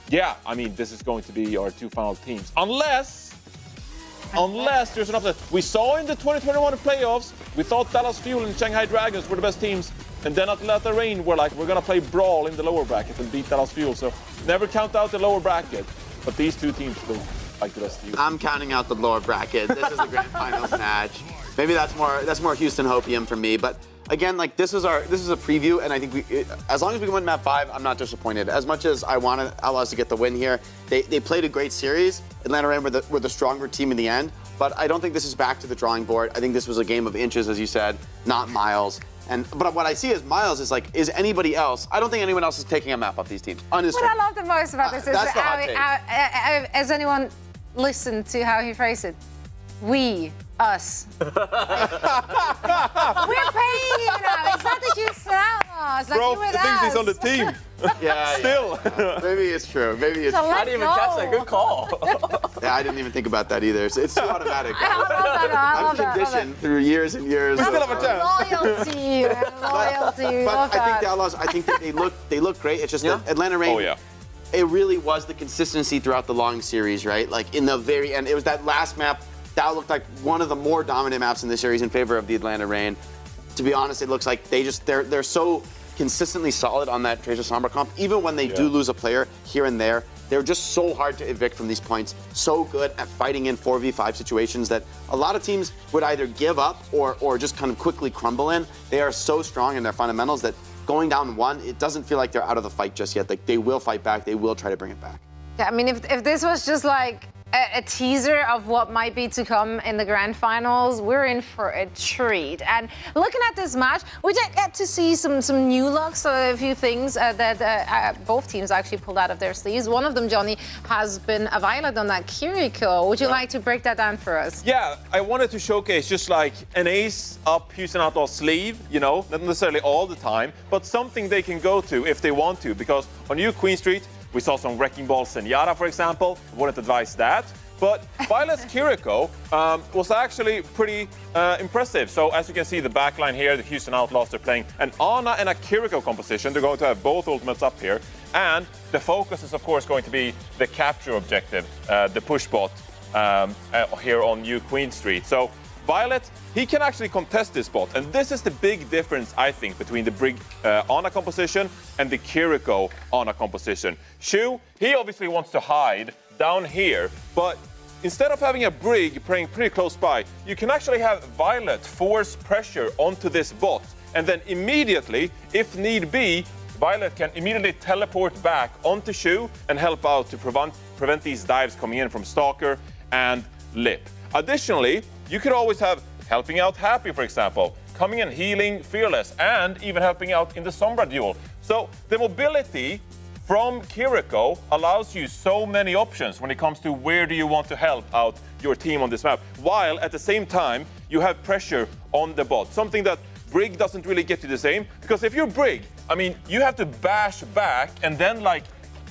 Yeah, I mean, this is going to be our two final teams. Unless there's an upset. We saw in the 2021 playoffs, we thought Dallas Fuel and Shanghai Dragons were the best teams. And then Atlanta Reign were like, we're going to play Brawl in the lower bracket and beat Dallas Fuel. So never count out the lower bracket. But these two teams look like the best teams. I'm counting out the lower bracket. This is the grand finals match. Maybe that's more Houston Hopium for me. But again, this is a preview, and I think as long as we can win map 5, I'm not disappointed. As much as I wanted Outlaws to get the win here, they played a great series. Atlanta Reign were the stronger team in the end, but I don't think this is back to the drawing board. I think this was a game of inches, as you said, not miles. But what I see as miles is anybody else. I don't think anyone else is taking a map off these teams. What I love the most about this is has anyone listened to how he phrased it? We. Us. We're paying you now. It's not the Houston Outlaws. Bro, the thing is he's on the team. Yeah. Still. Yeah. Maybe it's true. Maybe it's true. I didn't even catch that. Good call. Yeah, I didn't even think about that either. It's too automatic. I'm conditioned through years and years. Loyalty. Loyalty. But I think the Outlaws, that they look great. It's just that Atlanta Reign. Oh, yeah. It really was the consistency throughout the long series, right? In the very end, it was that last map. That looked like one of the more dominant maps in the series in favor of the Atlanta Reign. To be honest, it looks like they're so consistently solid on that Tracer Sombra comp. Even when they do lose a player here and there, they're just so hard to evict from these points. So good at fighting in 4v5 situations that a lot of teams would either give up or just kind of quickly crumble in. They are so strong in their fundamentals that going down 1, it doesn't feel like they're out of the fight just yet. They will fight back. They will try to bring it back. Yeah, I mean, if this was just a teaser of what might be to come in the grand finals, we're in for a treat. And looking at this match, we did get to see some new looks, a few things that both teams actually pulled out of their sleeves. One of them, Johnny, has been a Violet on that Kiriko. Would you like to break that down for us? Yeah, I wanted to showcase just an ace up Houston Outlaws sleeve, not necessarily all the time, but something they can go to if they want to, because on New Queen Street, we saw some Wrecking Ball Zenyatta, for example. Wouldn't advise that. But Violet's Kiriko was actually pretty impressive. So as you can see, the backline here, the Houston Outlaws, they're playing an Ana and a Kiriko composition. They're going to have both ultimates up here. And the focus is, of course, going to be the capture objective, the push bot here on New Queen Street. So Violet, he can actually contest this bot. And this is the big difference, I think, between the Brig Ana composition and the Kiriko Ana composition. Shu, he obviously wants to hide down here, but instead of having a Brig playing pretty close by, you can actually have Violet force pressure onto this bot, and then immediately, if need be, Violet can immediately teleport back onto Shu and help out to prevent these dives coming in from Stalker and Lip. Additionally, you could always have helping out Happy, for example, coming in healing Fearless, and even helping out in the Sombra duel. So the mobility from Kiriko allows you so many options when it comes to where do you want to help out your team on this map, while at the same time you have pressure on the bot, something that Brig doesn't really get to the same, because if you're Brig, I mean, you have to bash back and then like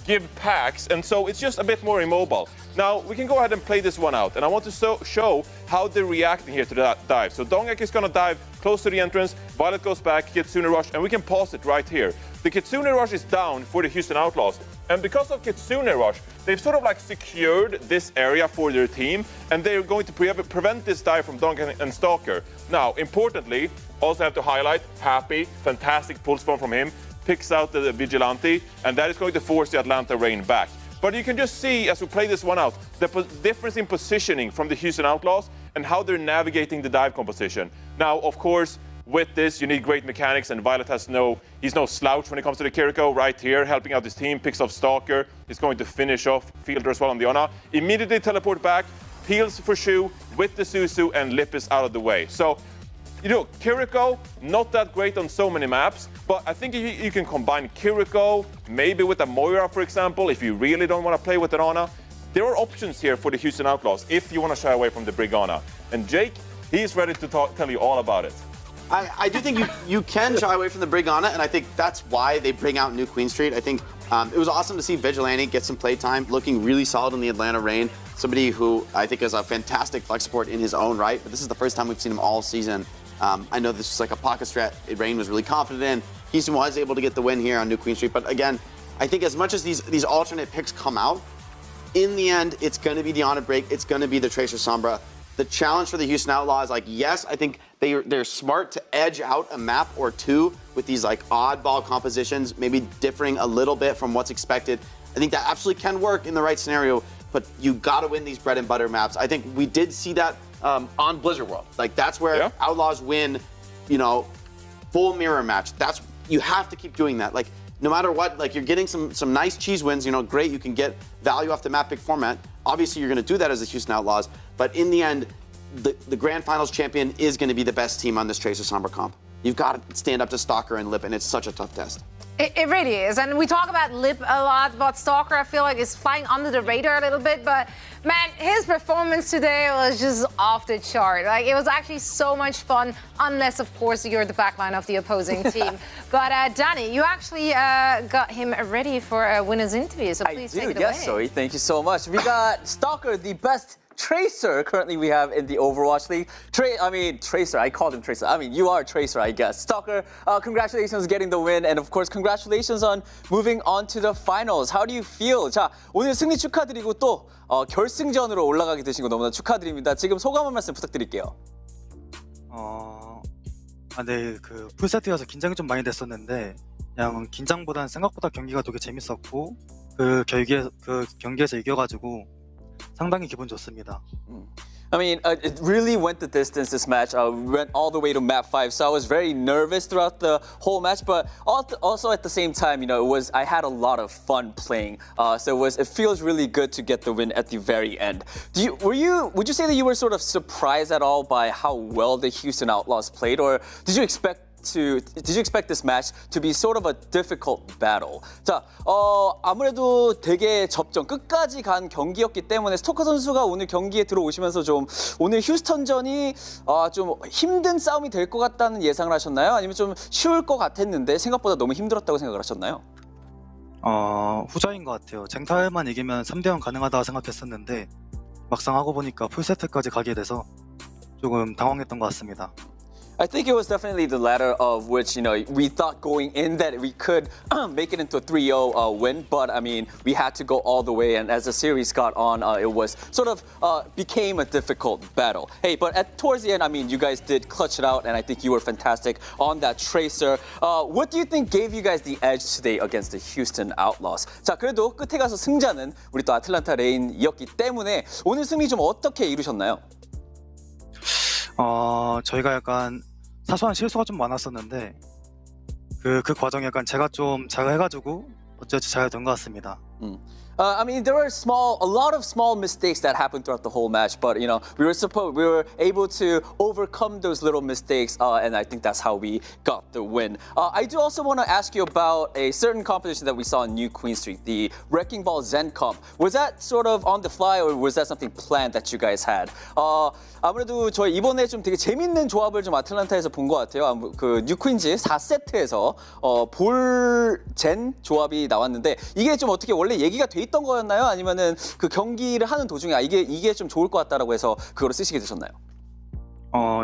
give packs, and so it's just a bit more immobile. Now, we can go ahead and play this one out, and I want to show how they're reacting here to that dive. So Dongak is gonna dive close to the entrance, Violet goes back, Kitsune Rush, and we can pause it right here. The Kitsune Rush is down for the Houston Outlaws, and because of Kitsune Rush, they've sort of like secured this area for their team, and they're going to prevent this dive from Dongak and Stalker. Now, importantly, also have to highlight Happy, fantastic pull spawn from him, picks out the Vigilante, and that is going to force the Atlanta Rain back. But you can just see, as we play this one out, the difference in positioning from the Houston Outlaws and how they're navigating the dive composition. Now, of course, with this, you need great mechanics, and Violet he's no slouch when it comes to the Kiriko, right here, helping out his team, picks off Stalker, he's going to finish off Fielder as well on the Ana, immediately teleport back, peels for Shu with the Suzu, and Lip is out of the way. So, you know, Kiriko, not that great on so many maps, but I think you can combine Kiriko, maybe with a Moira, for example, if you really don't want to play with an Ana. There are options here for the Houston Outlaws if you want to shy away from the Brig Ana. And Jake, he's ready to tell you all about it. I do think you can shy away from the Brig Ana, and I think that's why they bring out New Queen Street. I think it was awesome to see Vigilante get some playtime, looking really solid in the Atlanta Rain. Somebody who I think is a fantastic flex support in his own right, but this is the first time we've seen him all season. I know this was like a pocket strat Rain was really confident in. Houston was able to get the win here on New Queen Street, but again, I think as much as these alternate picks come out, in the end, it's going to be the Ana Break, it's going to be the Tracer Sombra. The challenge for the Houston Outlaws, like, yes, I think they're smart to edge out a map or two with these like oddball compositions, maybe differing a little bit from what's expected. I think that absolutely can work in the right scenario, but you got to win these bread and butter maps. I think we did see that on Blizzard World. Like, that's where Outlaws win, you know, full mirror match. You have to keep doing that. Like, no matter what, like, you're getting some nice cheese wins, you know, great, you can get value off the map pick format. Obviously, you're going to do that as the Houston Outlaws, but in the end, the Grand Finals champion is going to be the best team on this Tracer Sombra comp. You've got to stand up to Stalker and Lip, and it's such a tough test. It really is, and we talk about Lip a lot, but Stalker, I feel like, is flying under the radar a little bit, but man, his performance today was just off the chart. Like, it was actually so much fun, unless, of course, you're the backline of the opposing team. But Danny, you actually got him ready for a winner's interview, so please take it away. Yes, Zoe, thank you so much. We got Stalker, the best Tracer currently we have in the Overwatch League. Tracer, I called him Tracer. I mean, you are Tracer, I guess. Stalker, congratulations on getting the win, and of course, congratulations on moving on to the finals. How do you feel? 자, 오늘 승리 축하드리고 또 결승전으로 올라가게 되신 거 너무나 축하드립니다. 지금 소감 한 말씀 부탁드릴게요. 네, 그 풀세트여서 긴장이 좀 많이 됐었는데 그냥 긴장보다는 생각보다 경기가 되게 재밌었고 그 경기에서 이겨가지고 상당히 기분 좋습니다. I mean, it really went the distance, this match. Went all the way to map 5, so I was very nervous throughout the whole match, but also at the same time, you know, I had a lot of fun playing. So it feels really good to get the win at the very end. Would you say that you were sort of surprised at all by how well the Houston Outlaws played, or did you expect this match to be sort of a difficult battle? 자, 아무래도 되게 끝까지 간 경기였기 때문에 스토커 선수가 오늘 경기에 들어오시면서 좀 오늘 휴스턴전이 좀 힘든 싸움이 될 것 같다는 예상을 하셨나요? 아니면 좀 쉬울 것 같았는데 생각보다 너무 힘들었다고 생각을 하셨나요? 후자인 것 같아요. 쟁탈만 이기면 3대0 가능하다고 생각했었는데 막상 하고 보니까 풀세트까지 가게 돼서 조금 당황했던 것 같습니다. I think it was definitely the latter of which, we thought going in that we could make it into a 3-0 win, but I mean, we had to go all the way, and as the series got on, it was sort of became a difficult battle. Hey, but towards the end, I mean, you guys did clutch it out, and I think you were fantastic on that Tracer. What do you think gave you guys the edge today against the Houston Outlaws? 자, 그래도 끝에 가서 승자는 우리 또 아틀란타 레인이었기 때문에 오늘 승리 좀 어떻게 이루셨나요? 저희가 약간 사소한 실수가 좀 많았었는데 그 과정에 약간 제가 좀 자각해가지고 어찌어찌 잘 된 것 같습니다. I mean, there were a lot of small mistakes that happened throughout the whole match, but we were able to overcome those little mistakes, and I think that's how we got the win. I do also want to ask you about a certain competition that we saw in New Queen Street, the Wrecking Ball Zen Comp. Was that sort of on the fly, or was that something planned that you guys had? 아무래도 저희 이번에 좀 되게 재밌는 조합을 좀 아틀란타에서 본 것 같아요. 그 뉴퀸즈 4세트에서 볼젠 조합이 나왔는데 이게 좀 어떻게 원래 얘기가 돼 있던 거였나요? 아니면은 그 경기를 하는 도중에 이게 좀 좋을 것 같다라고 해서 그거를 쓰시게 되셨나요?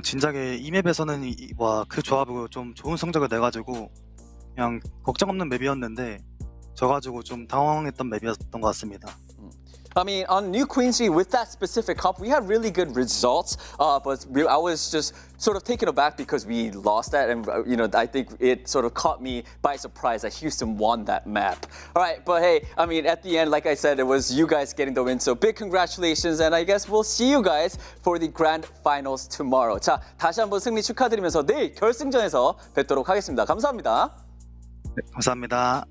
진작에 이 맵에서는 그 조합으로 좀 좋은 성적을 내가지고 그냥 걱정 없는 맵이었는데 져가지고 좀 당황했던 맵이었던 것 같습니다. I mean, on New Queen Street, with that specific comp, we had really good results, but I was just sort of taken aback because we lost that, and I think it sort of caught me by surprise that Houston won that map. All right, but hey, I mean, at the end, like I said, it was you guys getting the win, so big congratulations, and I guess we'll see you guys for the grand finals tomorrow. 자, 다시 한번 승리 축하드리면서 내일 결승전에서 뵙도록 하겠습니다. 감사합니다. 네, 감사합니다.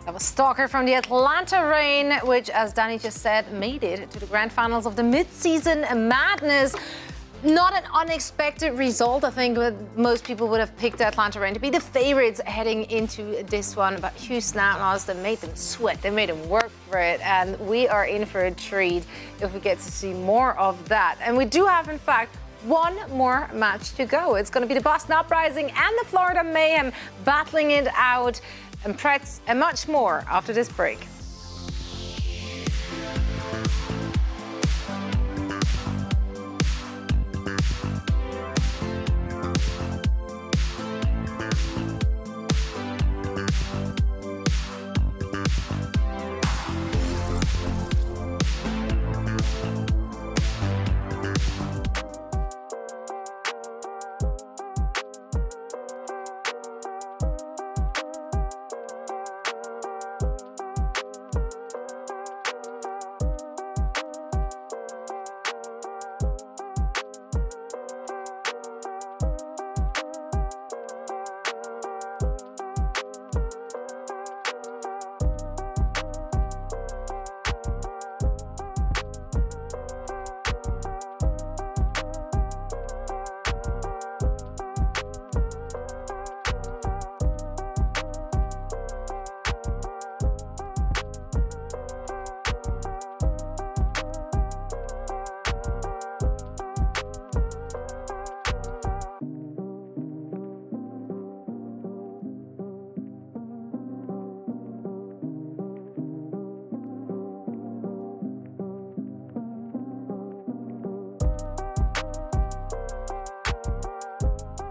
That was Stalker from the Atlanta Reign, which, as Danny just said, made it to the grand finals of the Midseason Madness. Not an unexpected result. I think most people would have picked the Atlanta Reign to be the favorites heading into this one, but Houston Outlaws, they made them sweat, they made them work for it, and we are in for a treat if we get to see more of that. And we do have, in fact, one more match to go. It's going to be the Boston Uprising and the Florida Mayhem battling it out, and Pretz and much more after this break.